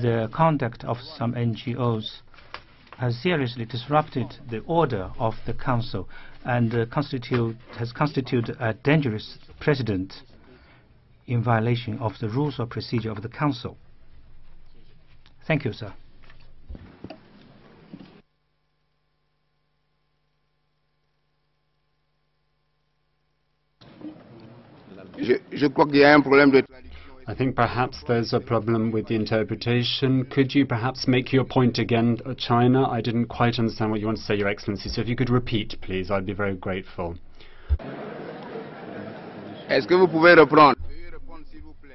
D: the conduct of some NGOs has seriously disrupted the order of the Council and has constituted a dangerous precedent in violation of the rules of procedure of the Council. Thank you, sir.
M: I think perhaps there's a problem with the interpretation. Could you perhaps make your point again, China? I didn't quite understand what you want to say, Your Excellency. So if you could repeat, please, I'd be very grateful.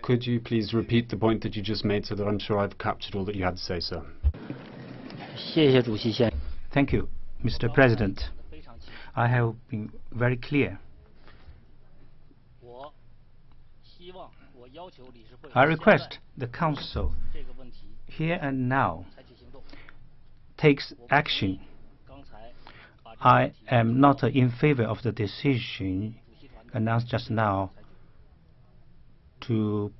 M: Could you please repeat the point that you just made so that I'm sure I've captured all that you had to say, sir?
D: Thank you, Mr. President. I have been very clear. I request the Council here and now takes action. I am not in favor of the decision announced just now to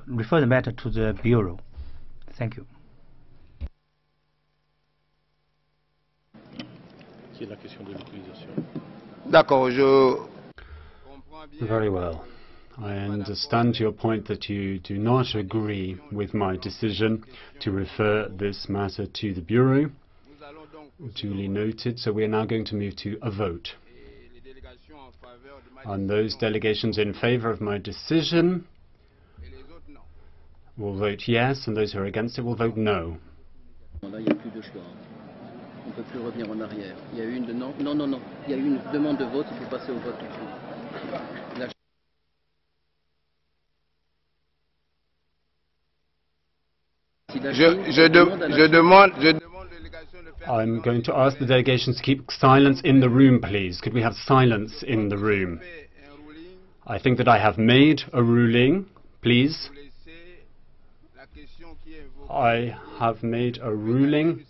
D: refer the matter to the Bureau. Thank you.
M: Very well. I understand your point that you do not agree with my decision to refer this matter to the Bureau. Duly noted. So we are now going to move to a vote. And those delegations in favor of my decision will vote yes, and those who are against it will vote no. I'm going to ask the delegations to keep silence in the room, please. Could we have silence in the room? I think that I have made a ruling, please. I have made a ruling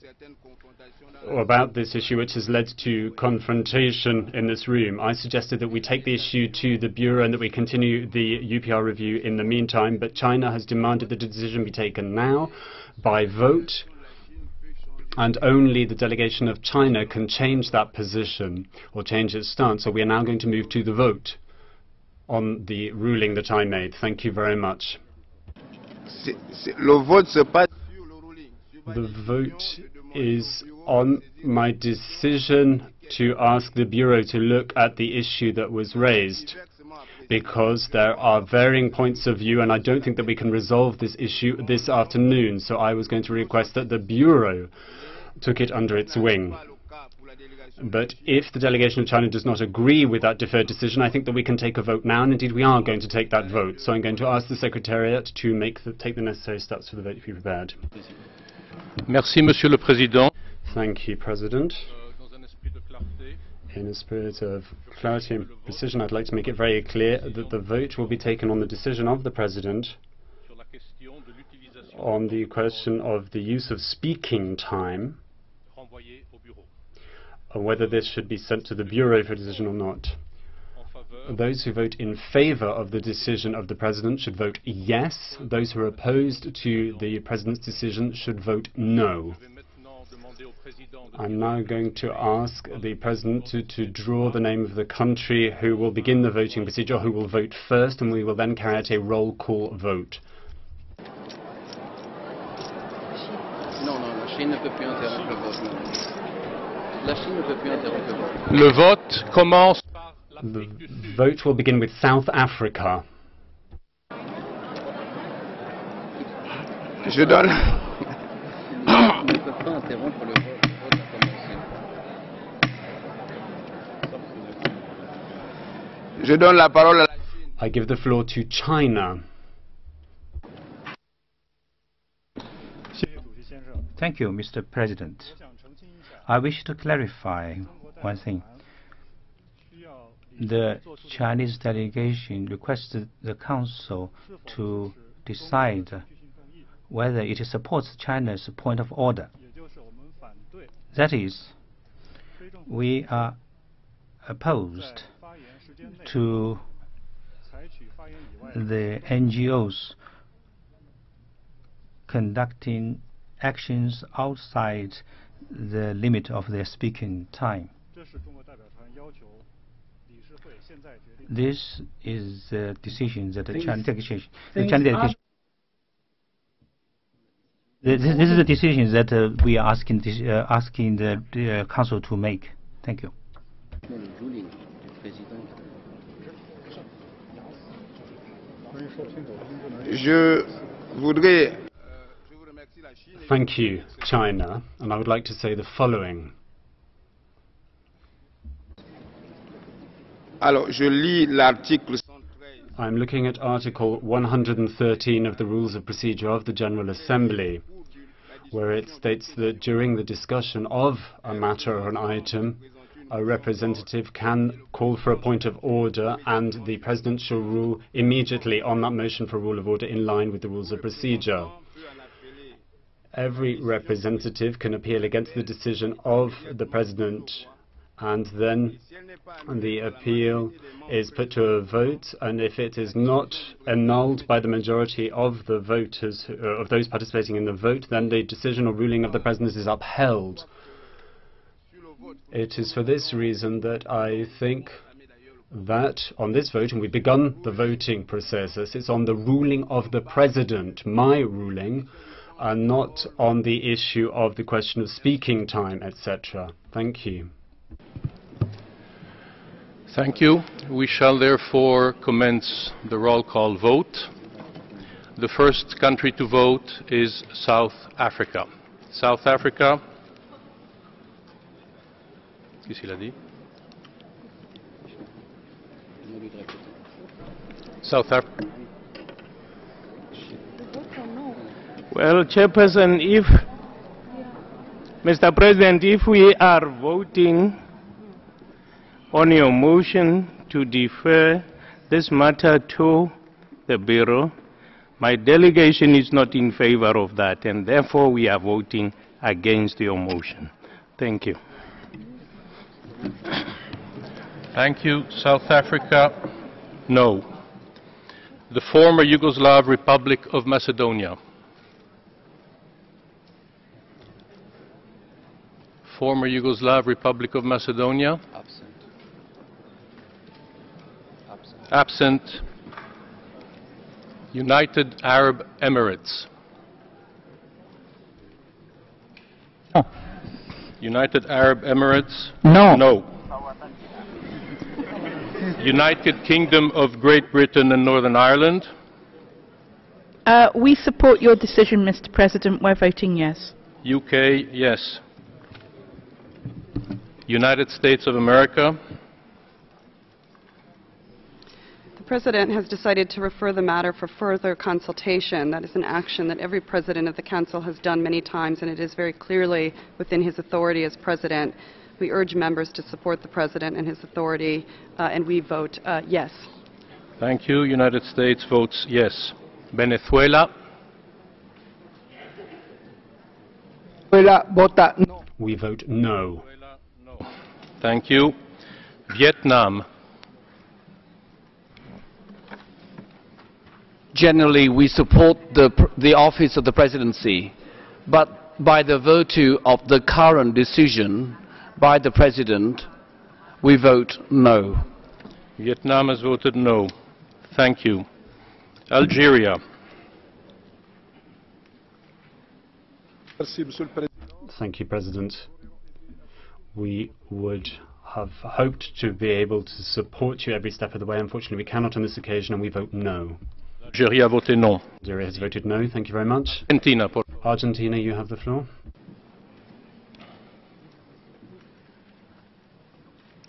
M: about this issue which has led to confrontation in this room. I suggested that we take the issue to the Bureau and that we continue the UPR review in the meantime, but China has demanded that the decision be taken now by vote, and only the delegation of China can change that position or change its stance. So we are now going to move to the vote on the ruling that I made. Thank you very much. The vote is on my decision to ask the Bureau to look at the issue that was raised, because there are varying points of view and I don't think that we can resolve this issue this afternoon. So I was going to request that the Bureau took it under its wing. But if the delegation of China does not agree with that deferred decision, I think that we can take a vote now, and indeed we are going to take that vote. So I'm going to ask the Secretariat to take the necessary steps for the vote to be prepared.
P: Merci, Monsieur le Président.
M: Thank you, President. In a spirit of clarity and precision, I'd like to make it very clear that the vote will be taken on the decision of the President on the question of the use of speaking time, or whether this should be sent to the Bureau for a decision or not. Those who vote in favor of the decision of the President should vote yes. Those who are opposed to the President's decision should vote no. I'm now going to ask the President to draw the name of the country who will begin the voting procedure, who will vote first, and we will then carry out a roll call vote.
P: Le vote commence.
M: The vote will begin with South Africa.
A: Je donne. Je donne la parole à la Chine.
M: I give the floor to China.
D: Thank you, Mr. President. I wish to clarify one thing. The Chinese delegation requested the Council to decide whether it supports China's point of order. That is, we are opposed to the NGOs conducting actions outside the limit of their speaking time. This is the decision that the China delegation. This is the decision that we are asking the Council to make. Thank you.
M: Thank you, China, and I would like to say the following.
A: Alors, je lis l'article.
M: I'm looking at Article 113 of the Rules of Procedure of the General Assembly, where it states that during the discussion of a matter or an item, a representative can call for a point of order and the President shall rule immediately on that motion for rule of order in line with the Rules of Procedure. Every representative can appeal against the decision of the President, and then the appeal is put to a vote, and if it is not annulled by the majority of the voters, of those participating in the vote, then the decision or ruling of the President is upheld. It is for this reason that I think that on this vote, and we've begun the voting process, it's on the ruling of the President, my ruling, and not on the issue of the question of speaking time, etc. Thank you.
P: Thank you. We shall therefore commence the roll call vote. The first country to vote is South Africa. South Africa. Qu'est-ce qu'il a dit? South Africa.
C: Well, Chairperson, Mr. President, if we are voting on your motion to defer this matter to the Bureau, my delegation is not in favor of that, and therefore we are voting against your motion. Thank you.
P: Thank you. South Africa, no. The former Yugoslav Republic of Macedonia. Former Yugoslav Republic of Macedonia.
V: Absent.
P: Absent. United Arab Emirates.
N: No.
P: United Arab Emirates.
N: No.
P: No. United Kingdom of Great Britain and Northern Ireland.
T: We support your decision, Mr. President. We're voting yes.
P: UK, yes. United States of America.
I: The President has decided to refer the matter for further consultation. That is an action that every President of the Council has done many times, and it is very clearly within his authority as President. We urge members to support the President and his authority, and we vote yes.
P: Thank you. United States votes yes. Venezuela.
M: We vote no.
P: Thank you. Vietnam.
U: Generally, we support the office of the presidency, but by the virtue of the current decision by the President, we vote no.
P: Vietnam has voted no. Thank you. Algeria.
M: Thank you, President. We would have hoped to be able to support you every step of the way. Unfortunately, we cannot on this occasion, and we vote no.
P: Algeria a voté non.
M: Algeria has voted no. Thank you very much.
P: Argentina.
M: Argentina, you have the floor.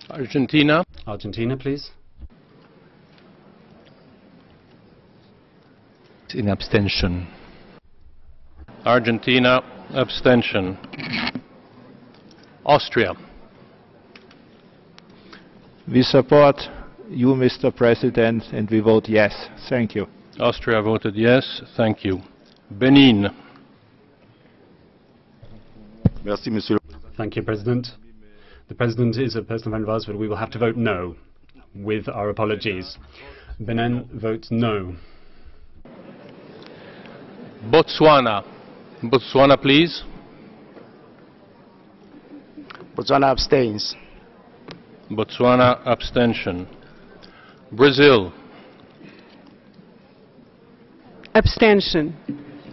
P: Argentina.
M: Argentina, please.
P: In abstention. Argentina, abstention. Austria.
W: We support you, Mr. President, and we vote yes. Thank you.
P: Austria voted yes. Thank you. Benin.
W: Merci, Monsieur.
M: Thank you, President. The President is a personal friend of ours, but we will have to vote no, with our apologies. Benin votes no.
P: Botswana. Botswana, please.
A: Botswana abstains.
P: Botswana, abstention. Brazil.
B: Abstention.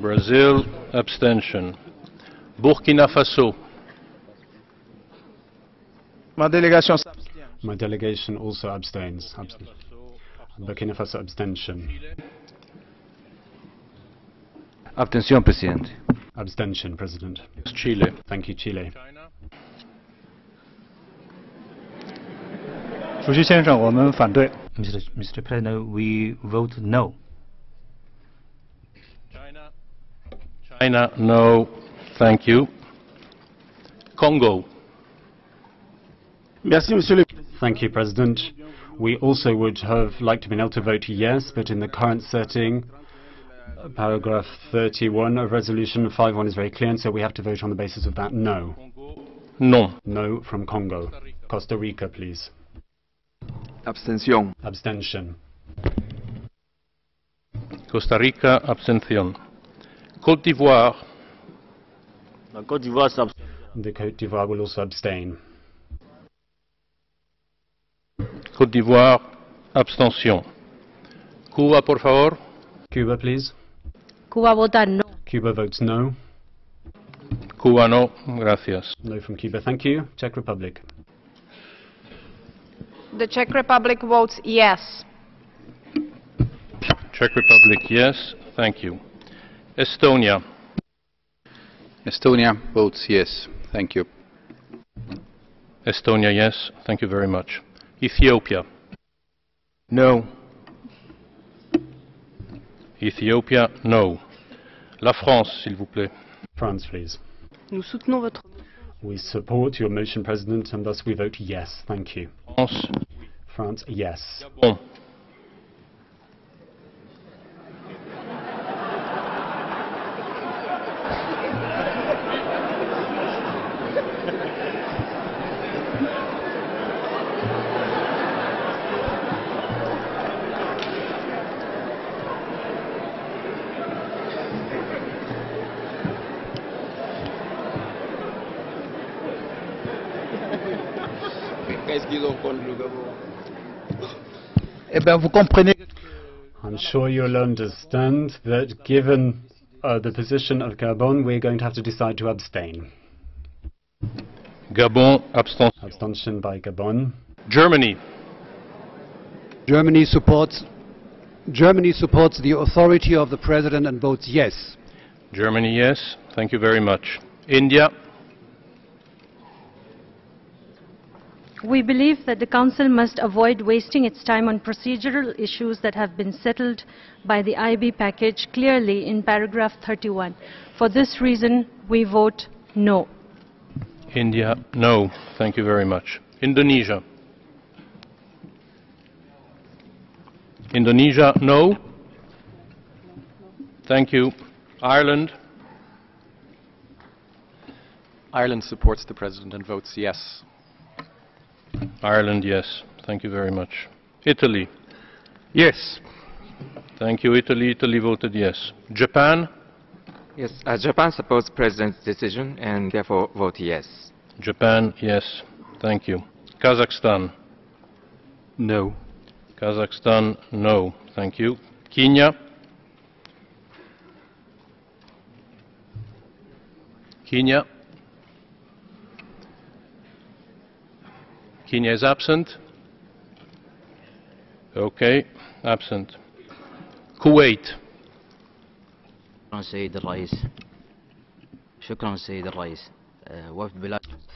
P: Brazil, abstention. Burkina Faso.
A: Ma délégation
M: My delegation also abstains. Burkina Faso, abstention.
O: Abstention, President.
M: Abstention, President.
P: Chile.
M: Thank you, Chile.
N: 主席先生，我们反对。
D: Mr. President, we vote no.
P: China, no. Thank you. Congo.
M: Thank you, President. We also would have liked to be able to vote yes, but in the current setting, paragraph 31 of Resolution 5.1 is very clear, and so we have to vote on the basis of that no.
P: No.
M: No from Congo. Costa Rica, please.
O: Abstention.
M: Abstention.
P: Costa Rica, abstention. Côte d'Ivoire.
M: The Côte d'Ivoire will also abstain.
P: Côte d'Ivoire, abstention. Cuba, por favor.
M: Cuba, please.
Q: Cuba vota no.
M: Cuba votes no.
P: Cuba, no. Gracias.
M: No from Cuba. Thank you. Czech Republic.
I: The Czech Republic votes yes.
P: Czech Republic, yes. Thank you. Estonia.
V: Estonia votes yes. Thank you.
P: Estonia, yes. Thank you very much. Ethiopia.
A: No.
P: Ethiopia, no. La France, s'il vous plaît.
M: France, please.
I: Nous soutenons votre...
M: We support your motion, President, and thus we vote yes. Thank you.
P: France.
M: France, yes.
P: Gabon.
A: Qu'est-ce qu'ils ont contre le Gabon?
O: Eh bien, vous comprenez.
M: I'm sure you'll understand that given the position of Gabon, we're going to have to decide to abstain.
P: Gabon, abstention.
M: Abstention by Gabon.
P: Germany.
J: Germany supports the authority of the President and votes yes.
P: Germany, yes. Thank you very much. India.
Q: We believe that the Council must avoid wasting its time on procedural issues that have been settled by the IB package clearly in paragraph 31. For this reason, we vote no.
P: India, no. Thank you very much. Indonesia. Indonesia, no. Thank you. Ireland.
R: Ireland supports the President and votes yes.
P: Ireland, yes. Thank you very much. Italy.
R: Yes.
P: Thank you, Italy. Italy voted yes. Japan.
S: Yes, Japan supports the President's decision and therefore vote yes.
P: Japan, yes. Thank you. Kazakhstan.
R: No.
P: Kazakhstan, no. Thank you. Kenya. Kenya. Kenya is absent. Okay, absent. Kuwait.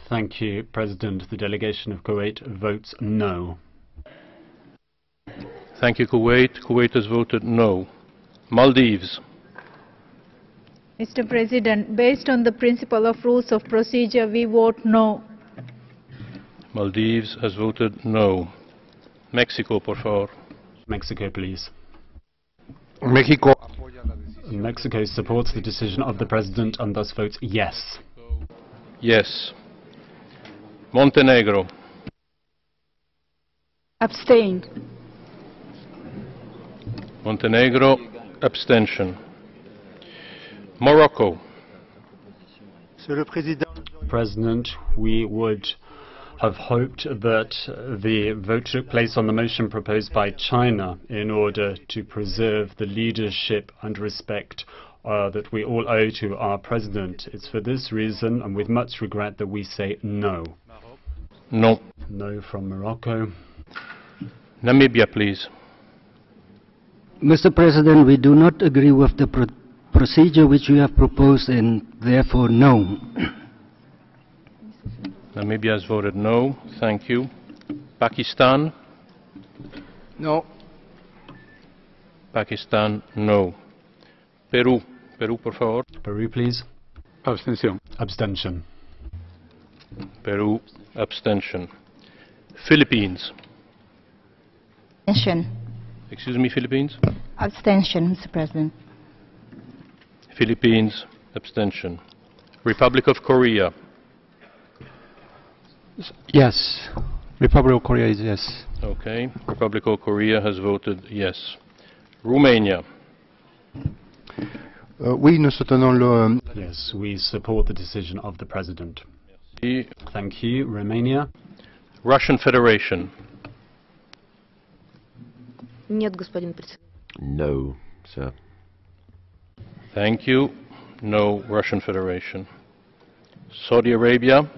M: Thank you, President. The delegation of Kuwait votes no.
P: Thank you, Kuwait. Kuwait has voted no. Maldives.
K: Mr. President, based on the principle of rules of procedure, we vote no.
P: Maldives has voted no. Mexico, por favor.
M: Mexico, please.
O: Mexico.
M: Mexico supports the decision of the President and thus votes yes.
P: Yes. Montenegro.
K: Abstain.
P: Montenegro, abstention. Morocco.
M: President, we would have hoped that the vote took place on the motion proposed by China in order to preserve the leadership and respect that we all owe to our president. It's for this reason and with much regret that we say no.
P: No.
M: No from Morocco.
P: Namibia, please.
E: Mr. President, we do not agree with the procedure which you have proposed and therefore no.
P: Namibia has voted no. Thank you. Pakistan?
A: No.
P: Pakistan, no. Peru. Peru, por favor.
M: Peru, please.
O: Abstention.
M: Abstention.
P: Peru, abstention. Philippines.
G: Abstention.
P: Excuse me, Philippines?
G: Abstention, Mr. President.
P: Philippines, abstention. Republic of Korea.
O: Yes. Republic of Korea is yes.
P: Okay. Republic of Korea has voted yes. Romania.
O: Oui, nous soutenons le...
M: Yes, we support the decision of the President.
P: Merci.
M: Thank you. Romania.
P: Russian Federation.
G: Нет, господин председатель.
L: No, sir.
P: Thank you. No, Russian Federation. Saudi Arabia.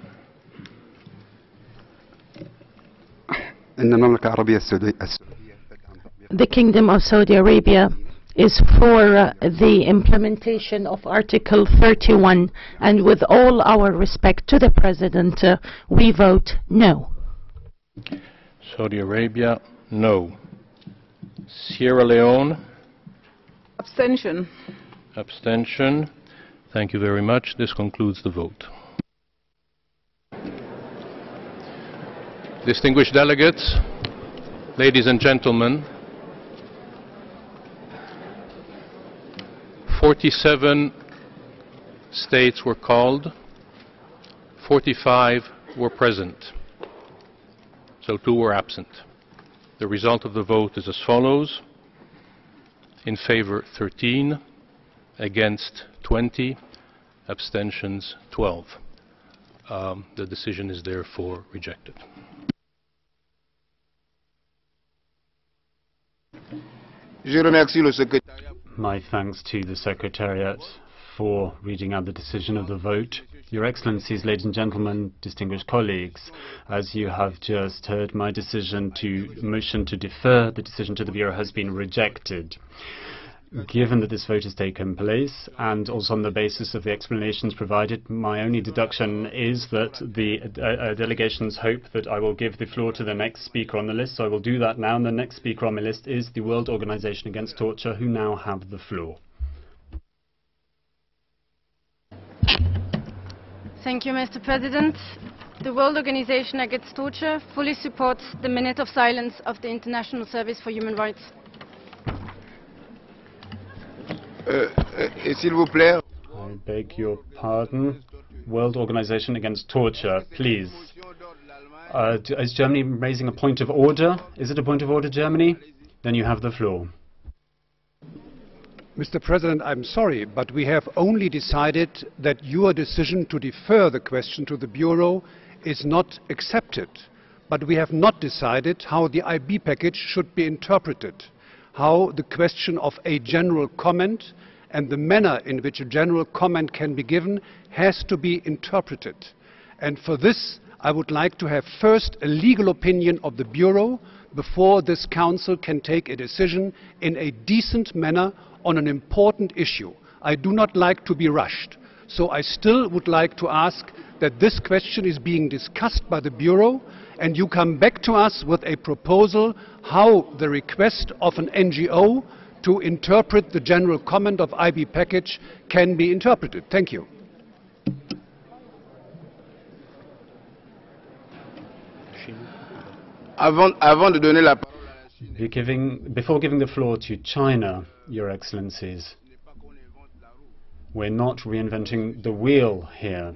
X: The Kingdom of Saudi Arabia is for the implementation of Article 31, and with all our respect to the President, we vote no.
P: Saudi Arabia, no. Sierra Leone.
Y: Abstention.
P: Abstention. Thank you very much. This concludes the vote. Distinguished delegates, ladies and gentlemen, 47 states were called, 45 were present, so 2 were absent. The result of the vote is as follows: in favor 13, against 20, abstentions 12. The decision is therefore rejected.
M: My thanks to the Secretariat for reading out the decision of the vote. Your Excellencies, ladies and gentlemen, distinguished colleagues, as you have just heard, my decision to motion to defer the decision to the Bureau has been rejected. Given that this vote has taken place, and also on the basis of the explanations provided, my only deduction is that the delegations hope that I will give the floor to the next speaker on the list, so I will do that now. And the next speaker on my list is the World Organization Against Torture, who now have the floor.
Z: Thank you, Mr. President. The World Organization Against Torture fully supports the minute of silence of the International Service for Human Rights.
A: S'il vous plaît.
M: I beg your pardon. World Organization Against Torture, please. Is Germany raising a point of order? Is it a point of order, Germany? Then you have the floor.
J: Mr. President, I'm sorry, but we have only decided that your decision to defer the question to the Bureau is not accepted. But we have not decided how the IB package should be interpreted, how the question of a general comment and the manner in which a general comment can be given has to be interpreted. And for this, I would like to have first a legal opinion of the Bureau before this Council can take a decision in a decent manner on an important issue. I do not like to be rushed, so I still would like to ask that this question is being discussed by the Bureau and you come back to us with a proposal how the request of an NGO to interpret the general comment of IB package can be interpreted. Thank you.
M: Before giving the floor to China, Your Excellencies, we're not reinventing the wheel here.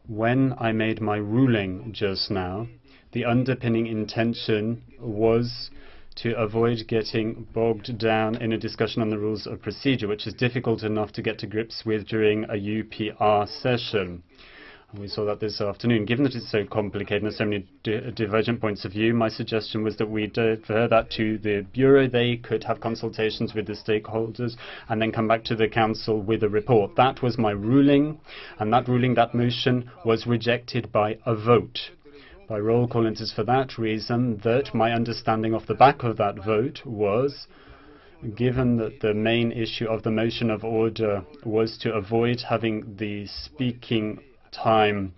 M: When I made my ruling just now, the underpinning intention was to avoid getting bogged down in a discussion on the rules of procedure, which is difficult enough to get to grips with during a UPR session. And we saw that this afternoon. Given that it's so complicated and there's so many divergent points of view, my suggestion was that we defer that to the Bureau. They could have consultations with the stakeholders and then come back to the Council with a report. That was my ruling, and that ruling, that motion, was rejected by a vote. By roll call, it is for that reason that my understanding off the back of that vote was, given that the main issue of the motion of order was to avoid having the speaking time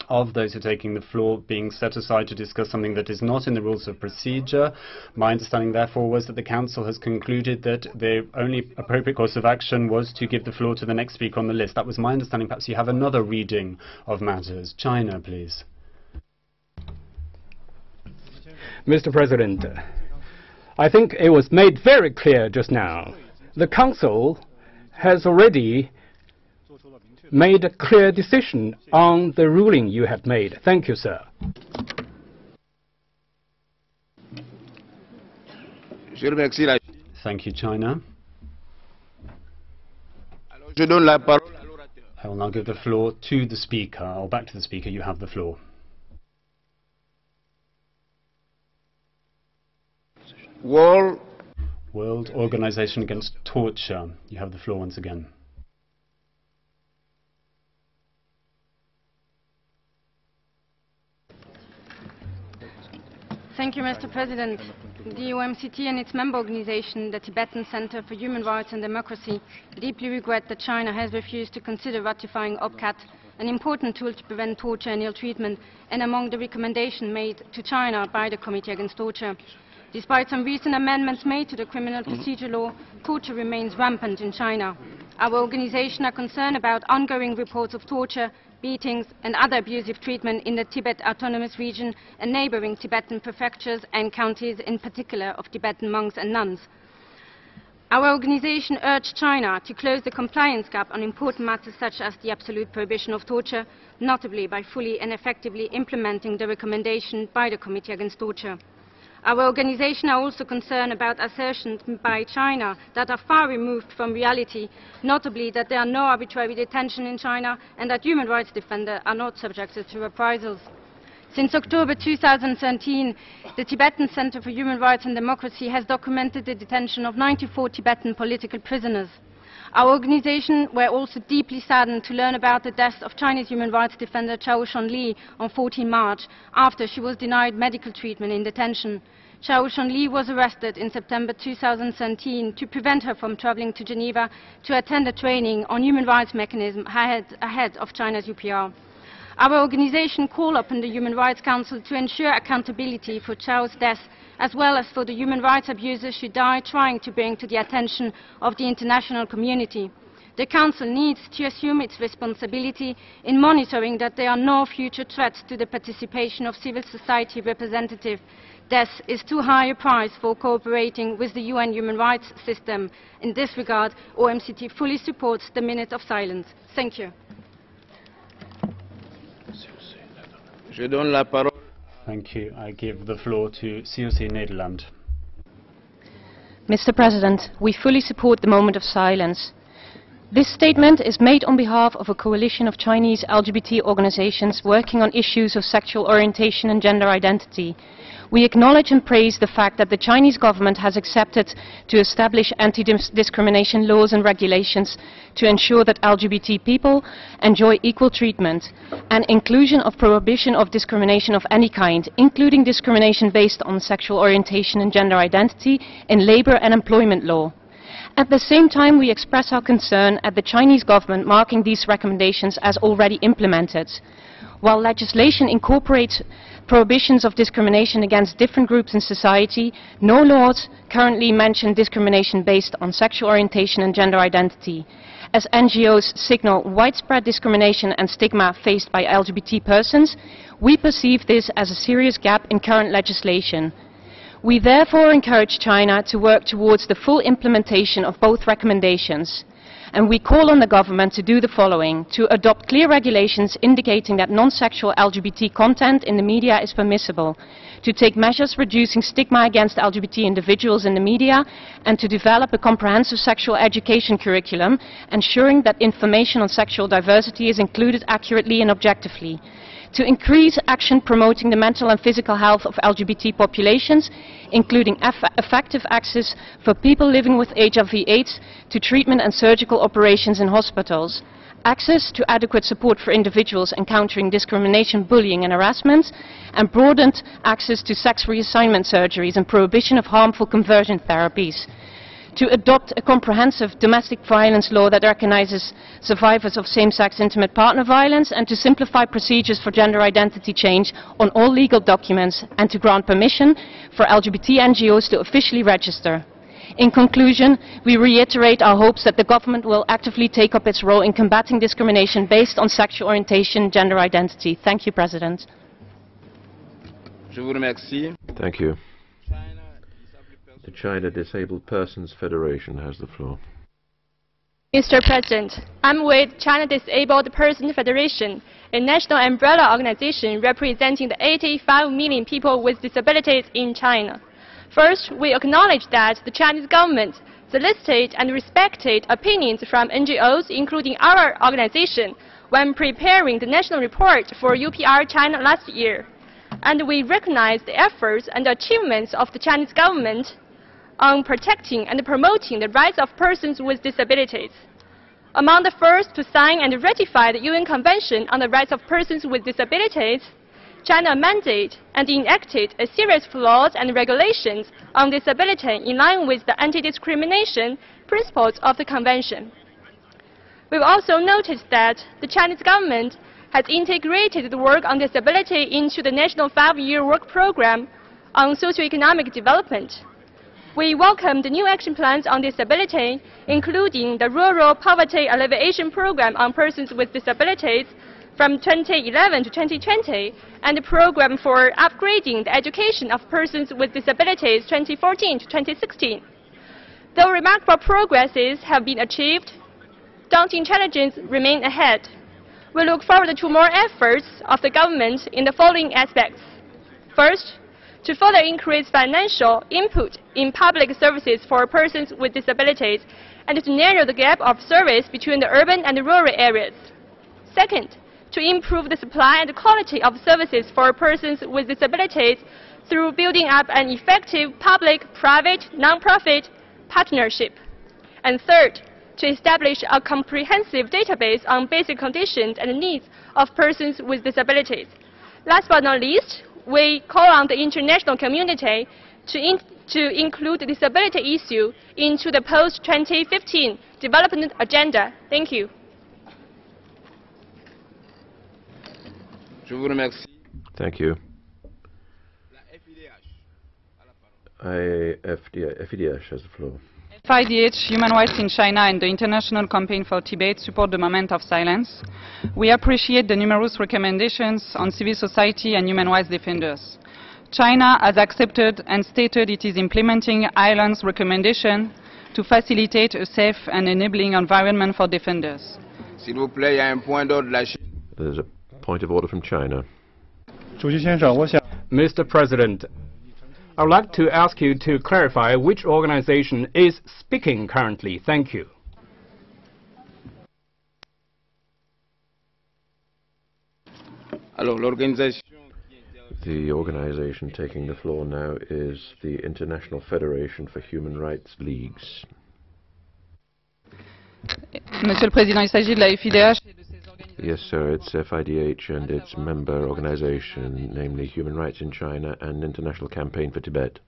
M: of those who are taking the floor being set aside to discuss something that is not in the rules of procedure. My understanding, therefore, was that the Council has concluded that the only appropriate course of action was to give the floor to the next speaker on the list. That was my understanding. Perhaps you have another reading of matters. China, please.
C: Mr. President, I think it was made very clear just now. The Council has already made a clear decision on the ruling you have made. Thank you, sir.
M: Thank you, China. I will now give the floor to the speaker, or back to the speaker. You have the floor. World Organization Against Torture. You have the floor once again.
Z: Thank you, Mr. President. The OMCT and its member organization, the Tibetan Center for Human Rights and Democracy, deeply regret that China has refused to consider ratifying OPCAT, an important tool to prevent torture and ill treatment, and among the recommendations made to China by the Committee Against Torture. Despite some recent amendments made to the criminal procedure law, torture remains rampant in China. Our organization are concerned about ongoing reports of torture, beatings and other abusive treatment in the Tibet Autonomous Region and neighboring Tibetan prefectures and counties, in particular of Tibetan monks and nuns. Our organization urged China to close the compliance gap on important matters such as the absolute prohibition of torture, notably by fully and effectively implementing the recommendation by the Committee Against Torture. Our organization are also concerned about assertions by China that are far removed from reality, notably that there are no arbitrary detention in China and that human rights defenders are not subjected to reprisals. Since October 2013, the Tibetan Center for Human Rights and Democracy has documented the detention of 94 Tibetan political prisoners. Our organization were also deeply saddened to learn about the death of Chinese human rights defender Cao Shunli on 14 March after she was denied medical treatment in detention. Cao Shunli was arrested in September 2017 to prevent her from traveling to Geneva to attend a training on human rights mechanism ahead of China's UPR. Our organization called upon the Human Rights Council to ensure accountability for Chao's death, as well as for the human rights abuses she died trying to bring to the attention of the international community. The Council needs to assume its responsibility in monitoring that there are no future threats to the participation of civil society representatives. Death is too high a price for cooperating with the UN human rights system. In this regard, OMCT fully supports the minute of silence. Thank you.
M: Thank you. I give the floor to COC Nederland.
F: Mr. President, we fully support the moment of silence. This statement is made on behalf of a coalition of Chinese LGBT organizations working on issues of sexual orientation and gender identity. We acknowledge and praise the fact that the Chinese government has accepted to establish anti-discrimination laws and regulations to ensure that LGBT people enjoy equal treatment and inclusion of prohibition of discrimination of any kind, including discrimination based on sexual orientation and gender identity in labor and employment law. At the same time, we express our concern at the Chinese government marking these recommendations as already implemented. While legislation incorporates prohibitions of discrimination against different groups in society, no laws currently mention discrimination based on sexual orientation and gender identity. As NGOs signal widespread discrimination and stigma faced by LGBT persons, we perceive this as a serious gap in current legislation. We therefore encourage China to work towards the full implementation of both recommendations. and we call on the government to do the following: to adopt clear regulations indicating that non-sexual LGBT content in the media is permissible, to take measures reducing stigma against LGBT individuals in the media, and to develop a comprehensive sexual education curriculum, ensuring that information on sexual diversity is included accurately and objectively, to increase action promoting the mental and physical health of LGBT populations, including effective access for people living with HIV/AIDS to treatment and surgical operations in hospitals, access to adequate support for individuals encountering discrimination, bullying and harassment, and broadened access to sex reassignment surgeries and prohibition of harmful conversion therapies, to adopt a comprehensive domestic violence law that recognizes survivors of same-sex intimate partner violence, and to simplify procedures for gender identity change on all legal documents, and to grant permission for LGBT NGOs to officially register. In conclusion, we reiterate our hopes that the government will actively take up its role in combating discrimination based on sexual orientation and gender identity. Thank you, President.
L: Thank you. The China Disabled Persons Federation has the floor.
B: Mr. President, I'm with China Disabled Persons Federation, a national umbrella organization representing the 85 million people with disabilities in China. First, we acknowledge that the Chinese government solicited and respected opinions from NGOs, including our organization, when preparing the national report for UPR China last year. And we recognize the efforts and achievements of the Chinese government on protecting and promoting the rights of persons with disabilities. Among the first to sign and ratify the UN Convention on the Rights of Persons with Disabilities, China amended and enacted a series of laws and regulations on disability in line with the anti-discrimination principles of the Convention. We've also noticed that the Chinese government has integrated the work on disability into the National 5-Year Work Program on Socioeconomic Development. We welcome the new action plans on disability, including the Rural Poverty Alleviation Program on Persons with Disabilities from 2011 to 2020, and the Program for Upgrading the Education of Persons with Disabilities 2014 to 2016. Though remarkable progresses have been achieved, daunting challenges remain ahead. We look forward to more efforts of the government in the following aspects. First, to further increase financial input in public services for persons with disabilities and to narrow the gap of service between the urban and the rural areas. Second, to improve the supply and quality of services for persons with disabilities through building up an effective public-private non-profit partnership. And third, to establish a comprehensive database on basic conditions and needs of persons with disabilities. Last but not least, we call on the international community to include the disability issue into the post-2015 development agenda. Thank you.
L: Thank you. FIDH has the floor.
H: FIDH, Human Rights in China and the International Campaign for Tibet support the Moment of Silence. We appreciate the numerous recommendations on civil society and human rights defenders. China has accepted and stated it is implementing Ireland's recommendation to facilitate a safe and enabling environment for defenders.
L: There's a point of order from China.
C: Mr. President, I would like to ask you to clarify which organization is speaking currently. Thank you.
L: The organization taking the floor now is the International Federation for Human Rights Leagues.
H: Monsieur le Président, il s'agit de la FIDH.
L: Yes, sir, it's FIDH and its member organization, namely Human Rights in China and International Campaign for Tibet.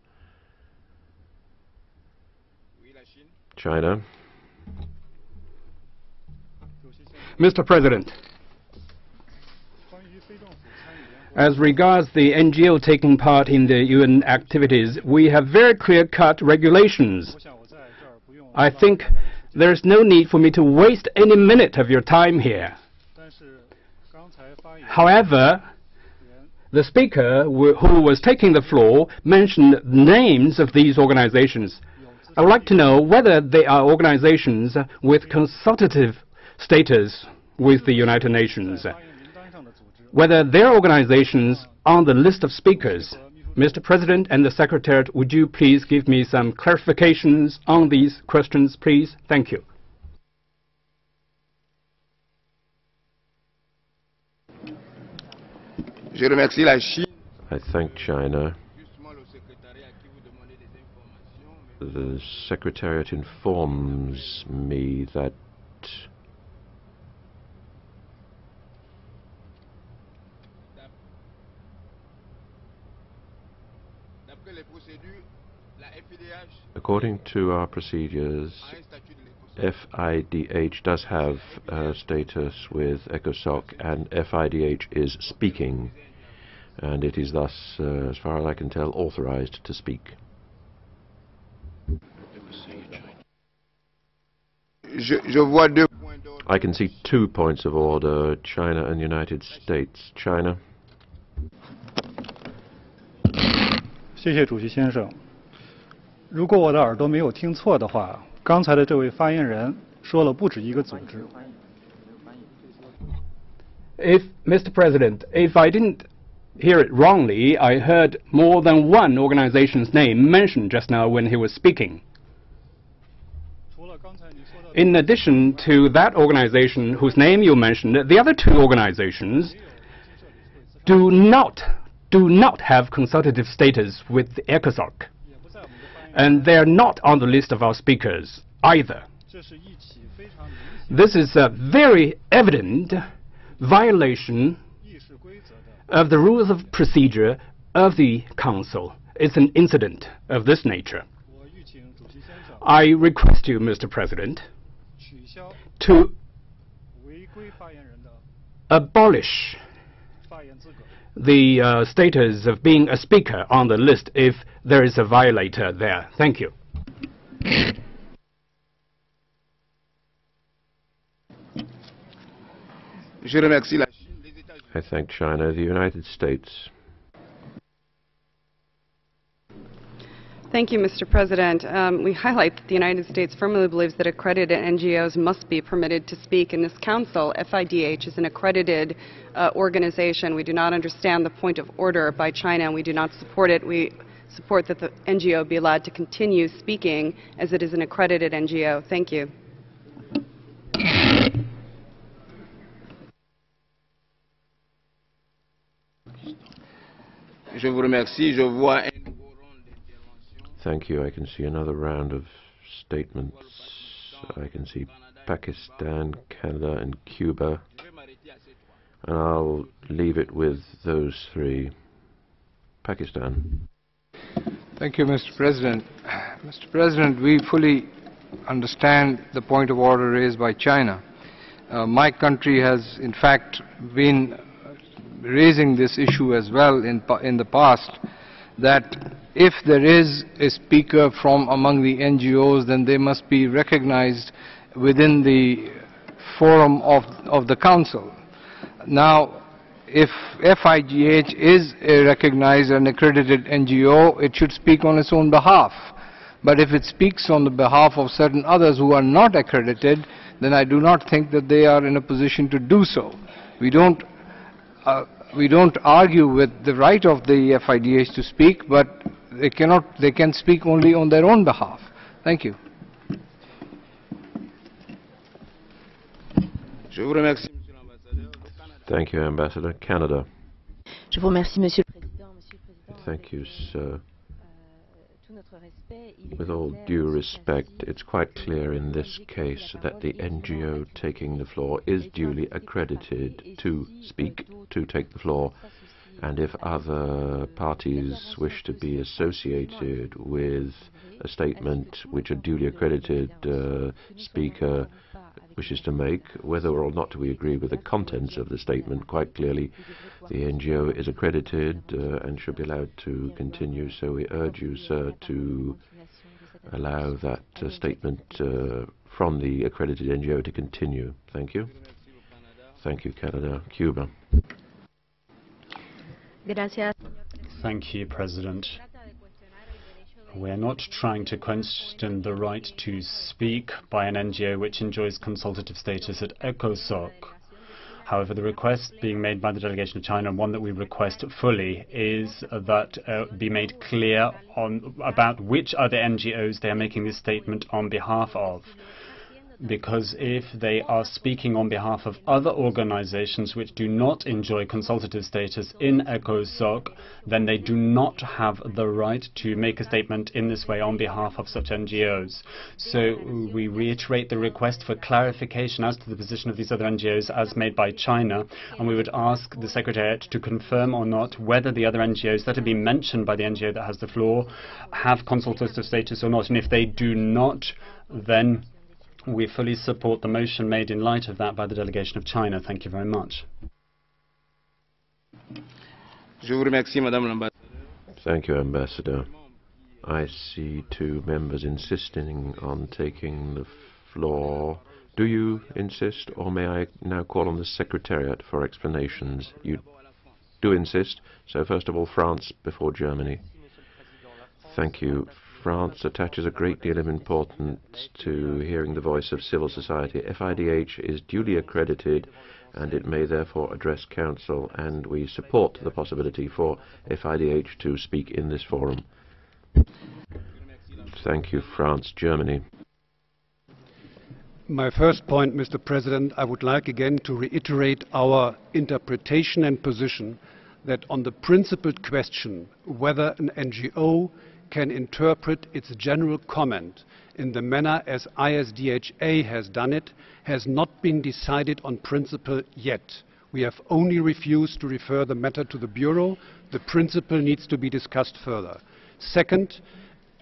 L: China.
C: Mr. President, as regards the NGO taking part in the UN activities, we have very clear-cut regulations. I think there's no need for me to waste any minute of your time here. However, the speaker who was taking the floor mentioned names of these organizations. I would like to know whether they are organizations with consultative status with the United Nations, whether their organizations are on the list of speakers. Mr. President and the Secretariat, would you please give me some clarifications on these questions, please? Thank you.
L: I thank China. The Secretariat informs me that according to our procedures, FIDH does have status with ECOSOC, and FIDH is speaking, and it is thus, as far as I can tell, authorized to speak. I can see 2 points of order, China and United States. China.
O: 谢谢主席先生。如果我的耳朵没有听错的话，刚才的这位发言人说了不止一个组织。
C: Mr. President, if I didn't hear it wrongly, I heard more than one organization's name mentioned just now when he was speaking. In addition to that organization whose name you mentioned, the other two organizations do not have consultative status with the ECOSOC. And they are not on the list of our speakers either. This is a very evident violation of the rules of procedure of the Council. It's an incident of this nature. I request you, Mr. President, to abolish the status of being a speaker on the list if there is a violator there. Thank you.
L: I thank China, the United States.
I: Thank you, Mr. President. We highlight that the United States firmly believes that accredited NGOs must be permitted to speak in this council. FIDH is an accredited organization. We do not understand the point of order by China, and we do not support it. We support that the NGO be allowed to continue speaking as it is an accredited NGO. Thank you.
A: Je vous remercie. Je vois
L: Thank you. I can see another round of statements. I can see Pakistan, Canada, and Cuba. And I'll leave it with those three. Pakistan.
D: Thank you, Mr. President. Mr. President, we fully understand the point of order raised by China. My country has, in fact, been raising this issue as well in the past, that if there is a speaker from among the NGOs, then they must be recognized within the forum of the Council. Now, if FIDH is a recognized and accredited NGO, it should speak on its own behalf. But if it speaks on the behalf of certain others who are not accredited, then I do not think that they are in a position to do so. We don't argue with the right of the FIDH to speak, but they can speak only on their own behalf. Thank you.
L: Thank you, Ambassador. Canada.
N: Je vous remercie, Monsieur le Président.
L: Thank you, sir. With all due respect, it's quite clear in this case that the NGO taking the floor is duly accredited to speak, to take the floor, and if other parties wish to be associated with a statement which a duly accredited speaker wishes to make, whether or not we agree with the contents of the statement, quite clearly the NGO is accredited and should be allowed to continue. So we urge you, sir, to allow that statement from the accredited NGO to continue. Thank you. Thank you, Canada. Cuba.
N: Gracias.
M: Thank you, President. We're not trying to question the right to speak by an NGO which enjoys consultative status at ECOSOC. However, the request being made by the delegation of China, and one that we request fully, is that be made clear about which other NGOs they are making this statement on behalf of. Because if they are speaking on behalf of other organizations which do not enjoy consultative status in ECOSOC, then they do not have the right to make a statement in this way on behalf of such NGOs. So we reiterate the request for clarification as to the position of these other NGOs as made by China, and we would ask the Secretariat to confirm or not whether the other NGOs that have been mentioned by the NGO that has the floor have consultative status or not. And if they do not, then we fully support the motion made in light of that by the delegation of China. Thank you very much.
L: Thank you, Ambassador. I see two members insisting on taking the floor. Do you insist, or may I now call on the Secretariat for explanations? You do insist. So first of all, France before Germany. Thank you. France attaches a great deal of importance to hearing the voice of civil society. FIDH is duly accredited and it may therefore address Council, and we support the possibility for FIDH to speak in this forum. Thank you, France. Germany.
J: My first point, Mr. President, I would like again to reiterate our interpretation and position that on the principled question whether an NGO can interpret its general comment in the manner as ISDHA has done it, has not been decided on principle yet. We have only refused to refer the matter to the Bureau. The principle needs to be discussed further. Second,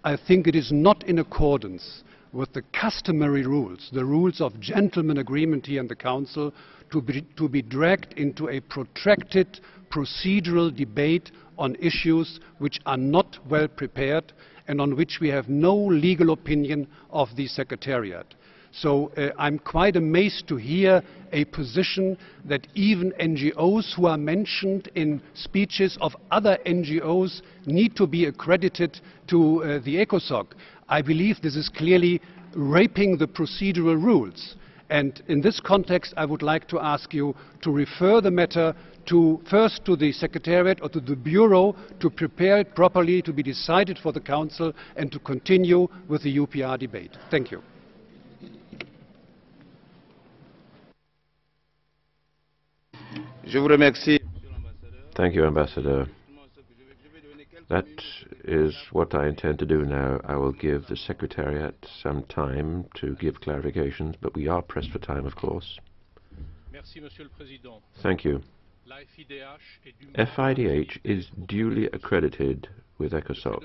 J: I think it is not in accordance with the customary rules, the rules of gentleman agreement here in the Council, to be dragged into a protracted procedural debate on issues which are not well prepared and on which we have no legal opinion of the Secretariat. So I'm quite amazed to hear a position that even NGOs who are mentioned in speeches of other NGOs need to be accredited to the ECOSOC. I believe this is clearly raping the procedural rules. And in this context, I would like to ask you to refer the matter first to the Secretariat or to the Bureau to prepare it properly to be decided for the Council and to continue with the UPR debate. Thank you.
L: Thank you, Ambassador. That is what I intend to do now. I will give the Secretariat some time to give clarifications, but we are pressed for time, of course. Thank you. FIDH is duly accredited with ECOSOC.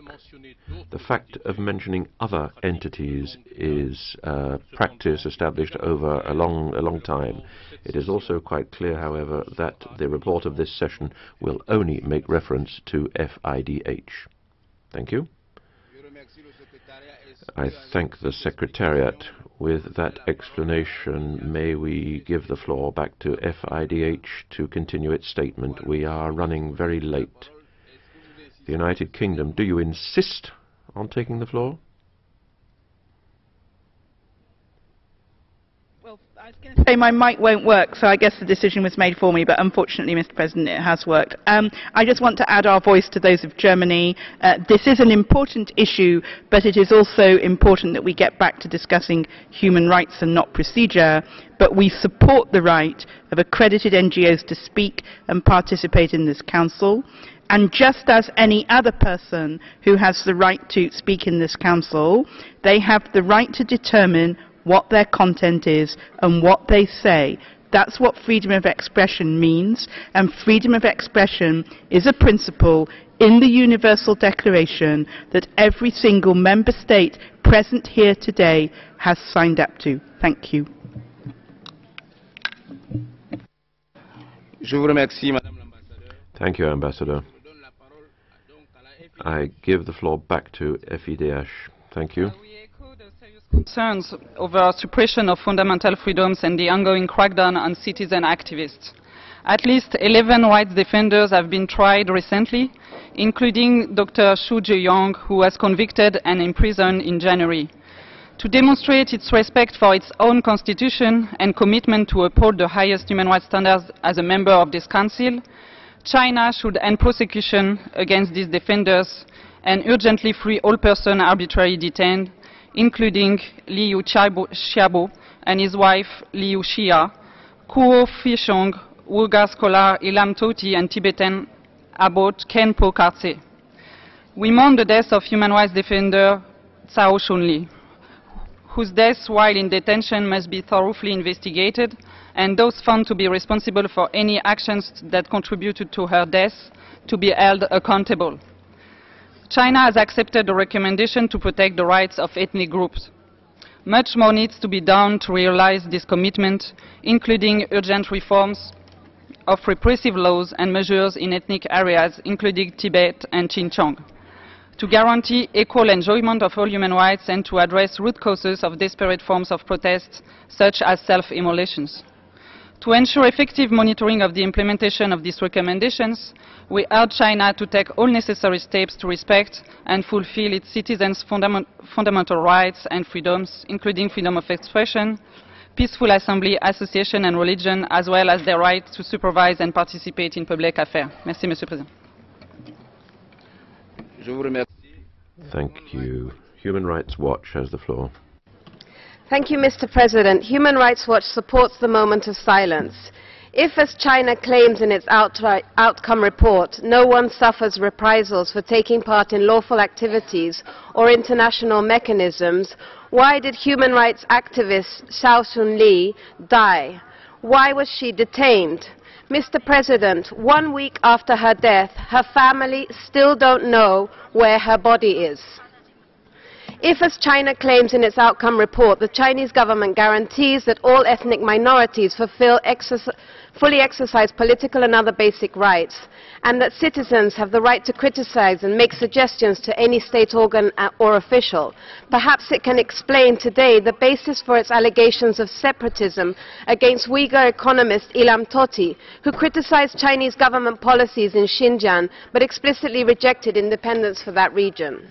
L: The fact of mentioning other entities is a practice established over a long time. It is also quite clear, however, that the report of this session will only make reference to FIDH. Thank you. I thank the Secretariat. With that explanation, may we give the floor back to FIDH to continue its statement. We are running very late. The United Kingdom, do you insist on taking the floor?
Q: Well, I was going to say my mic won't work, so I guess the decision was made for me, but unfortunately, Mr. President, it has worked. I just want to add our voice to those of Germany. This is an important issue, but it is also important that we get back to discussing human rights and not procedure. But we support the right of accredited NGOs to speak and participate in this Council. And just as any other person who has the right to speak in this Council, they have the right to determine what their content is and what they say. That's what freedom of expression means, and freedom of expression is a principle in the Universal Declaration that every single member state present here today has signed up to. Thank you.
L: Thank you, Ambassador. I give the floor back to FIDH. Thank you.
H: Concerns over suppression of fundamental freedoms and the ongoing crackdown on citizen activists. At least 11 rights defenders have been tried recently, including Dr. Xu Zhiyong, who was convicted and imprisoned in January. To demonstrate its respect for its own constitution and commitment to uphold the highest human rights standards as a member of this council, China should end prosecution against these defenders and urgently free all persons arbitrarily detained, including Liu Xiaobo and his wife Liu Xia, Kuo Fishong, Uyghur scholar Ilham Tohti, and Tibetan abbot Khenpo Khartse. We mourn the death of human rights defender Cao Shunli, whose death while in detention must be thoroughly investigated, and those found to be responsible for any actions that contributed to her death to be held accountable. China has accepted the recommendation to protect the rights of ethnic groups. Much more needs to be done to realize this commitment, including urgent reforms of repressive laws and measures in ethnic areas, including Tibet and Xinjiang, to guarantee equal enjoyment of all human rights and to address root causes of desperate forms of protest, such as self-immolations. To ensure effective monitoring of the implementation of these recommendations, we urge China to take all necessary steps to respect and fulfill its citizens' fundamental rights and freedoms, including freedom of expression, peaceful assembly, association and religion, as well as their right to supervise and participate in public affairs. Merci, Monsieur le Président.
L: Thank you. Human Rights Watch has the floor.
R: Thank you, Mr. President. Human Rights Watch supports the moment of silence. If, as China claims in its outcome report, no one suffers reprisals for taking part in lawful activities or international mechanisms, why did human rights activist Cao Shunli die? Why was she detained? Mr. President, 1 week after her death, her family still don't know where her body is. If, as China claims in its outcome report, the Chinese government guarantees that all ethnic minorities fully exercise political and other basic rights, and that citizens have the right to criticize and make suggestions to any state organ or official, perhaps it can explain today the basis for its allegations of separatism against Uyghur economist Ilham Tohti, who criticized Chinese government policies in Xinjiang but explicitly rejected independence for that region.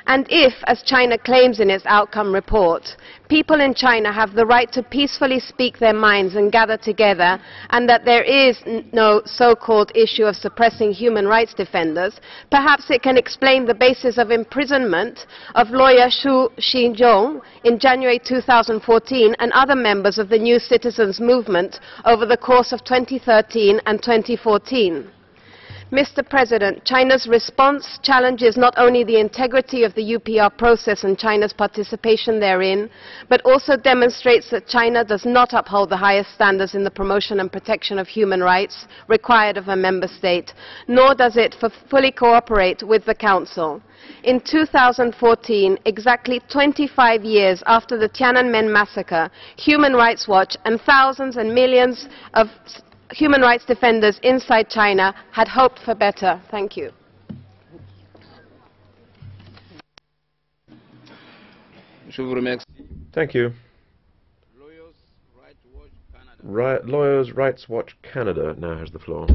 R: And if, as China claims in its outcome report, people in China have the right to peacefully speak their minds and gather together, and that there is no so-called issue of suppressing human rights defenders, perhaps it can explain the basis of imprisonment of lawyer Xu Xinjiang in January 2014 and other members of the New Citizens Movement over the course of 2013 and 2014. Mr. President, China's response challenges not only the integrity of the UPR process and China's participation therein, but also demonstrates that China does not uphold the highest standards in the promotion and protection of human rights required of a member state, nor does it fully cooperate with the Council. In 2014, exactly 25 years after the Tiananmen massacre, Human Rights Watch and thousands and millions of human rights defenders inside China had hoped for better. Thank you.
L: Thank you. Lawyers Rights Watch Canada now has the floor.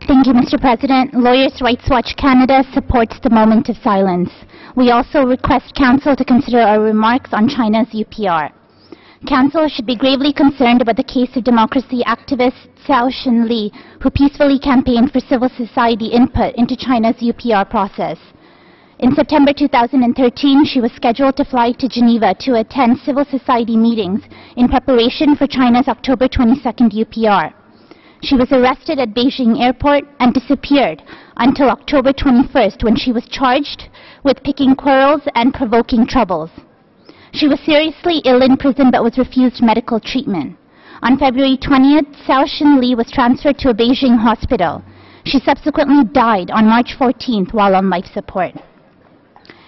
S: Thank you, Mr. President. Lawyers Rights Watch Canada supports the moment of silence. We also request Council to consider our remarks on China's UPR. Council should be gravely concerned about the case of democracy activist Cao Shunli, who peacefully campaigned for civil society input into China's UPR process. In September 2013, she was scheduled to fly to Geneva to attend civil society meetings in preparation for China's October 22nd UPR. She was arrested at Beijing airport and disappeared until October 21st, when she was charged with picking quarrels and provoking troubles. She was seriously ill in prison but was refused medical treatment. On February 20th, Cao Shunli was transferred to a Beijing hospital. She subsequently died on March 14th while on life support.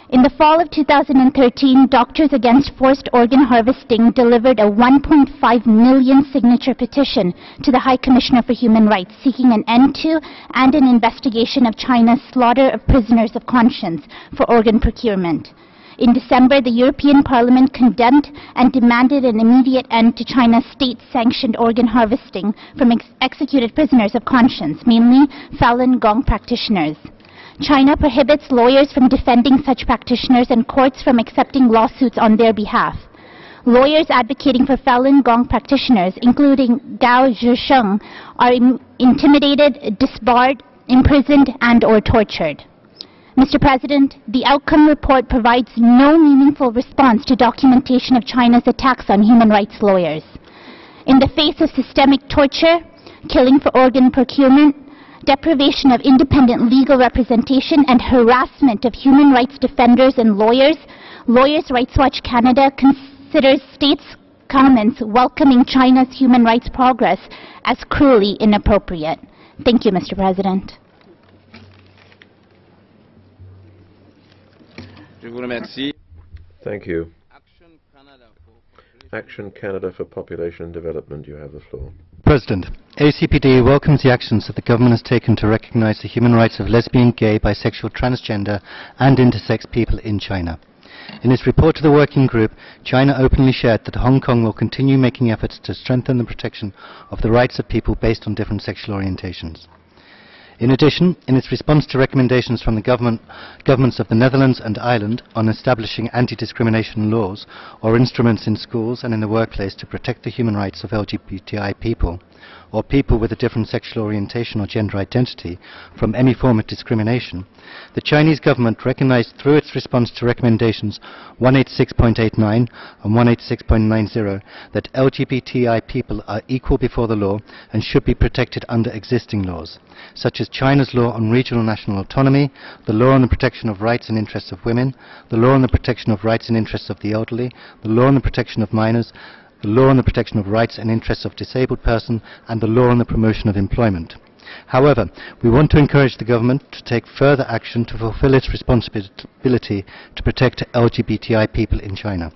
S: In the fall of 2013, Doctors Against Forced Organ Harvesting delivered a 1.5 million signature petition to the High Commissioner for Human Rights, seeking an end to and an investigation of China's slaughter of prisoners of conscience for organ procurement. In December, the European Parliament condemned and demanded an immediate end to China's state-sanctioned organ harvesting from executed prisoners of conscience, mainly Falun Gong practitioners. China prohibits lawyers from defending such practitioners and courts from accepting lawsuits on their behalf. Lawyers advocating for Falun Gong practitioners, including Cao Shunli, are intimidated, disbarred, imprisoned, and/or tortured. Mr. President, the outcome report provides no meaningful response to documentation of China's attacks on human rights lawyers. In the face of systemic torture, killing for organ procurement, deprivation of independent legal representation, and harassment of human rights defenders and lawyers, Lawyers' Rights Watch Canada considers states' comments welcoming China's human rights progress as cruelly inappropriate. Thank you, Mr. President.
L: Thank you. Action Canada for Population and Development, you have the floor.
E: President, ACPD welcomes the actions that the government has taken to recognize the human rights of lesbian, gay, bisexual, transgender and intersex people in China. In its report to the working group, China openly shared that Hong Kong will continue making efforts to strengthen the protection of the rights of people based on different sexual orientations. In addition, in its response to recommendations from the governments of the Netherlands and Ireland on establishing anti-discrimination laws or instruments in schools and in the workplace to protect the human rights of LGBTI people, or people with a different sexual orientation or gender identity from any form of discrimination, the Chinese government recognized through its response to recommendations 186.89 and 186.90 that LGBTI people are equal before the law and should be protected under existing laws, such as China's law on regional national autonomy, the law on the protection of rights and interests of women, the law on the protection of rights and interests of the elderly, the law on the protection of minors, the law on the protection of rights and interests of disabled persons, and the law on the promotion of employment. However, we want to encourage the government to take further action to fulfill its responsibility to protect LGBTI people in China.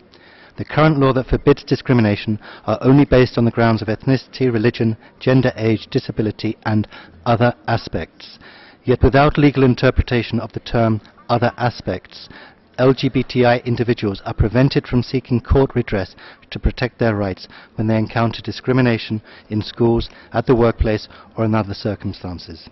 E: The current law that forbids discrimination are only based on the grounds of ethnicity, religion, gender, age, disability, and other aspects. Yet without legal interpretation of the term other aspects, LGBTI individuals are prevented from seeking court redress to protect their rights when they encounter discrimination in schools, at the workplace, or in other circumstances.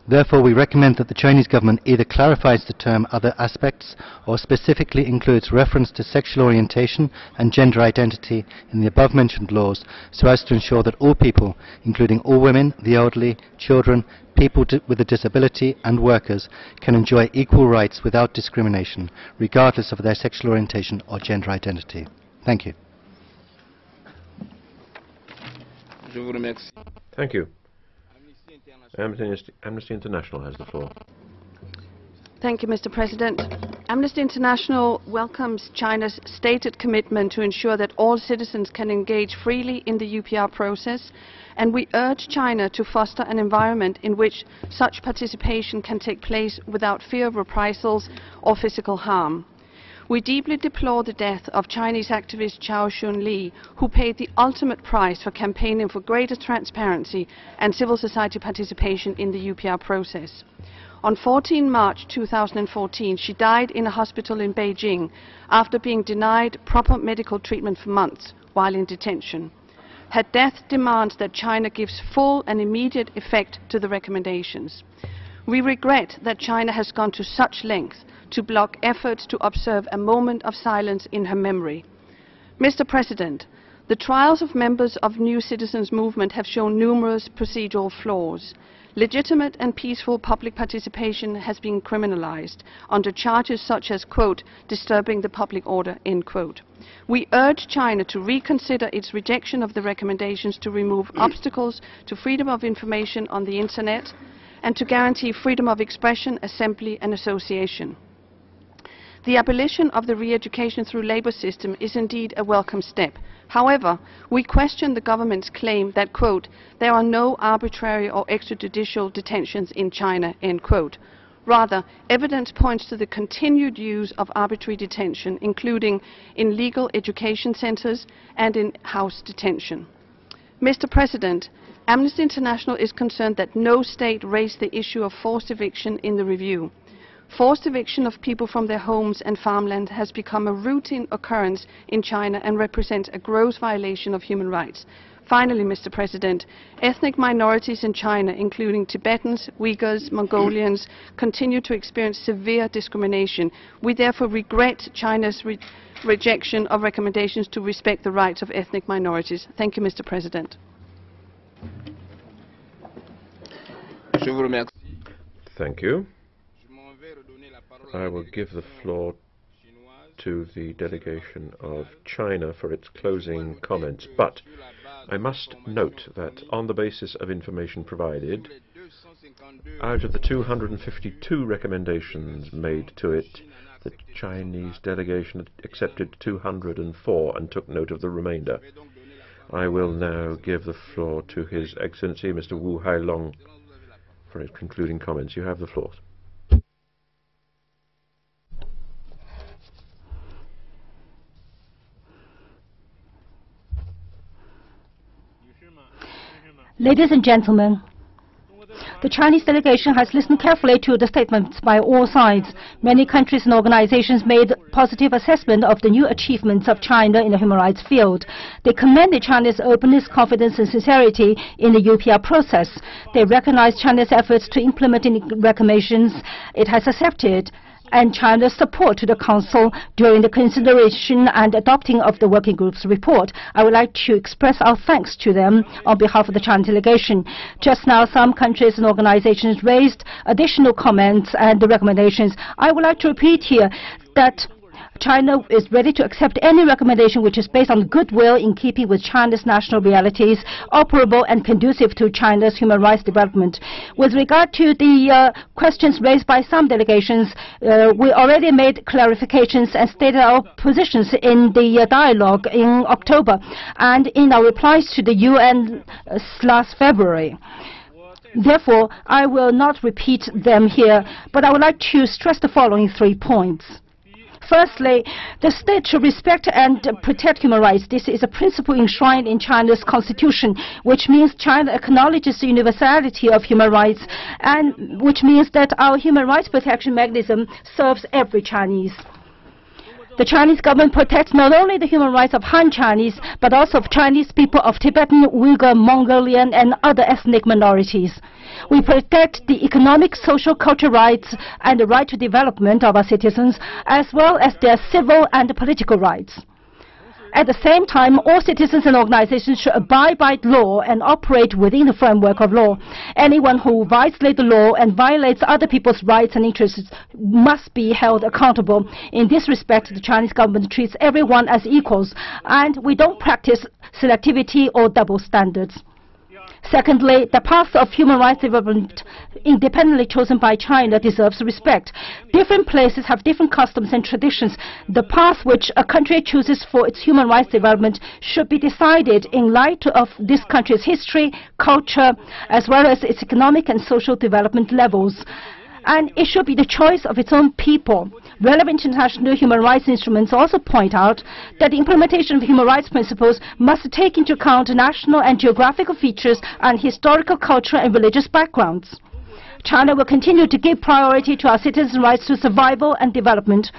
E: Therefore, we recommend that the Chinese government either clarifies the term other aspects or specifically includes reference to sexual orientation and gender identity in the above-mentioned laws so as to ensure that all people, including all women, the elderly, children, people with a disability and workers, can enjoy equal rights without discrimination, regardless of their sexual orientation or gender identity. Thank you.
L: Thank you. Amnesty International has the floor.
I: Thank you, Mr. President. Amnesty International welcomes China's stated commitment to ensure that all citizens can engage freely in the UPR process, and we urge China to foster an environment in which such participation can take place without fear of reprisals or physical harm. We deeply deplore the death of Chinese activist Cao Shunli, who paid the ultimate price for campaigning for greater transparency and civil society participation in the UPR process. On 14 March 2014, she died in a hospital in Beijing after being denied proper medical treatment for months while in detention. Her death demands that China gives full and immediate effect to the recommendations. We regret that China has gone to such lengths to block efforts to observe a moment of silence in her memory. Mr. President, the trials of members of New Citizens Movement have shown numerous procedural flaws. Legitimate and peaceful public participation has been criminalized under charges such as, quote, disturbing the public order, end quote. We urge China to reconsider its rejection of the recommendations to remove obstacles to freedom of information on the Internet and to guarantee freedom of expression, assembly and association. The abolition of the re-education through labour system is indeed a welcome step. However, we question the government's claim that, quote, there are no arbitrary or extrajudicial detentions in China, end quote. Rather, evidence points to the continued use of arbitrary detention, including in legal education centres and in house detention. Mr. President, Amnesty International is concerned that no state raised the issue of forced eviction in the review. Forced eviction of people from their homes and farmland has become a routine occurrence in China and represents a gross violation of human rights. Finally, Mr. President, ethnic minorities in China, including Tibetans, Uyghurs, Mongolians, continue to experience severe discrimination. We therefore regret China's rejection of recommendations to respect the rights of ethnic minorities. Thank you, Mr. President.
L: Thank you. I will give the floor to the delegation of China for its closing comments, but I must note that on the basis of information provided, out of the 252 recommendations made to it, the Chinese delegation accepted 204 and took note of the remainder. I will now give the floor to His Excellency Mr. Wu Hailong for his concluding comments. You have the floor.
G: Ladies and gentlemen, the Chinese delegation has listened carefully to the statements by all sides. Many countries and organizations made positive assessment of the new achievements of China in the human rights field. They commended China's openness, confidence and sincerity in the UPR process. They recognized China's efforts to implement the recommendations it has accepted and China's support to the Council during the consideration and adopting of the working group's report. I would like to express our thanks to them on behalf of the China delegation. Just now, some countries and organizations raised additional comments and recommendations. I would like to repeat here that China is ready to accept any recommendation which is based on goodwill in keeping with China's national realities, operable and conducive to China's human rights development. With regard to the questions raised by some delegations, we already made clarifications and stated our positions in the dialogue in October and in our replies to the UN last February. Therefore, I will not repeat them here, but I would like to stress the following 3 points. Firstly, the state should respect and protect human rights. This is a principle enshrined in China's constitution, which means China acknowledges the universality of human rights, and which means that our human rights protection mechanism serves every Chinese. The Chinese government protects not only the human rights of Han Chinese, but also of Chinese people of Tibetan, Uyghur, Mongolian, and other ethnic minorities. We protect the economic, social, cultural rights and the right to development of our citizens, as well as their civil and political rights. At the same time, all citizens and organizations should abide by law and operate within the framework of law. Anyone who violates the law and violates other people's rights and interests must be held accountable. In this respect, the Chinese government treats everyone as equals, and we don't practice selectivity or double standards. Secondly, the path of human rights development independently chosen by China deserves respect. Different places have different customs and traditions. The path which a country chooses for its human rights development should be decided in light of this country's history, culture, as well as its economic and social development levels. And it should be the choice of its own people. Relevant international human rights instruments also point out that the implementation of human rights principles must take into account national and geographical features and historical, cultural and religious backgrounds. China will continue to give priority to our citizens' rights to survival and development,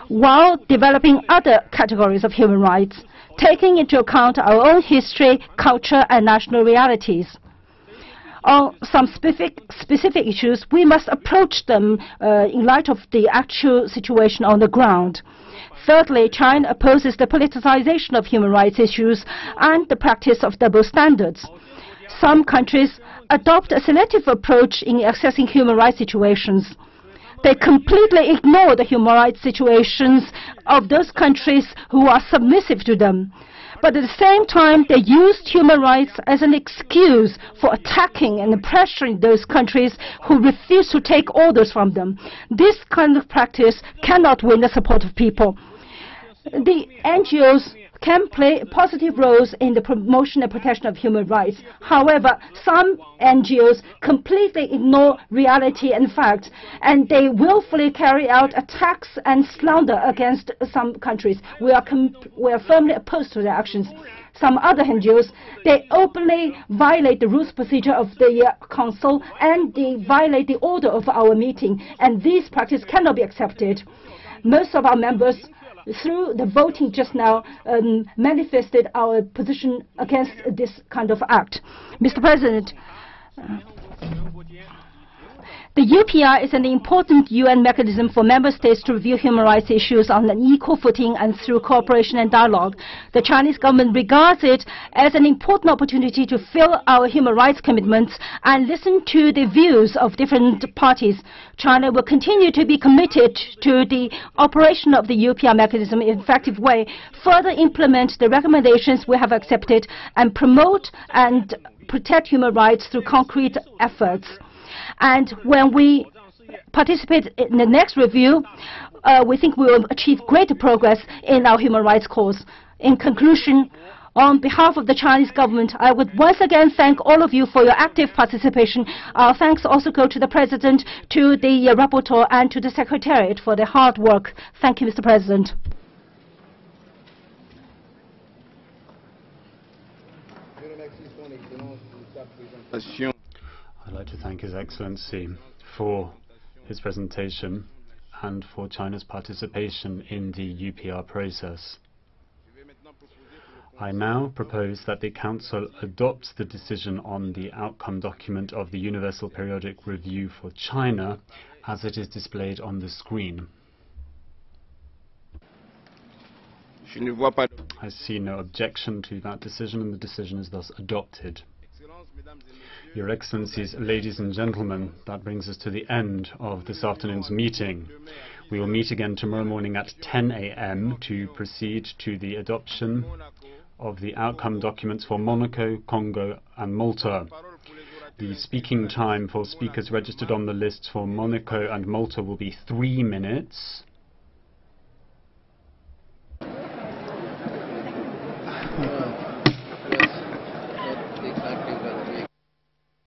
G: while developing other categories of human rights, taking into account our own history, culture and national realities. On some specific issues, we must approach them in light of the actual situation on the ground. Thirdly, China opposes the politicization of human rights issues and the practice of double standards. Some countries adopt a selective approach in assessing human rights situations. They completely ignore the human rights situations of those countries who are submissive to them. But at the same time, they used human rights as an excuse for attacking and pressuring those countries who refuse to take orders from them. This kind of practice cannot win the support of people. The NGOs can play positive roles in the promotion and protection of human rights. However, some NGOs completely ignore reality and facts, and they willfully carry out attacks and slander against some countries. We are firmly opposed to their actions. Some other NGOs, they openly violate the rules procedure of the Council, and they violate the order of our meeting, and this practice cannot be accepted. Most of our members, through the voting just now, manifested our position against this kind of act. Mr. President, the UPR is an important UN mechanism for member states to review human rights issues on an equal footing and through cooperation and dialogue. The Chinese government regards it as an important opportunity to fulfill our human rights commitments and listen to the views of different parties. China will continue to be committed to the operation of the UPR mechanism in an effective way, further implement the recommendations we have accepted, and promote and protect human rights through concrete efforts. And when we participate in the next review, we think we will achieve greater progress in our human rights cause. In conclusion, on behalf of the Chinese government, I would once again thank all of you for your active participation. Our thanks also go to the President, to the Rapporteur, and to the Secretariat for their hard work. Thank you, Mr. President.
M: I'd like to thank His Excellency for his presentation and for China's participation in the UPR process. I now propose that the Council adopts the decision on the outcome document of the Universal Periodic Review for China as it is displayed on the screen. I see no objection to that decision, and the decision is thus adopted. Your Excellencies, ladies and gentlemen, that brings us to the end of this afternoon's meeting. We will meet again tomorrow morning at 10 a.m. to proceed to the adoption of the outcome documents for Monaco, Congo and Malta. The speaking time for speakers registered on the list for Monaco and Malta will be 3 minutes.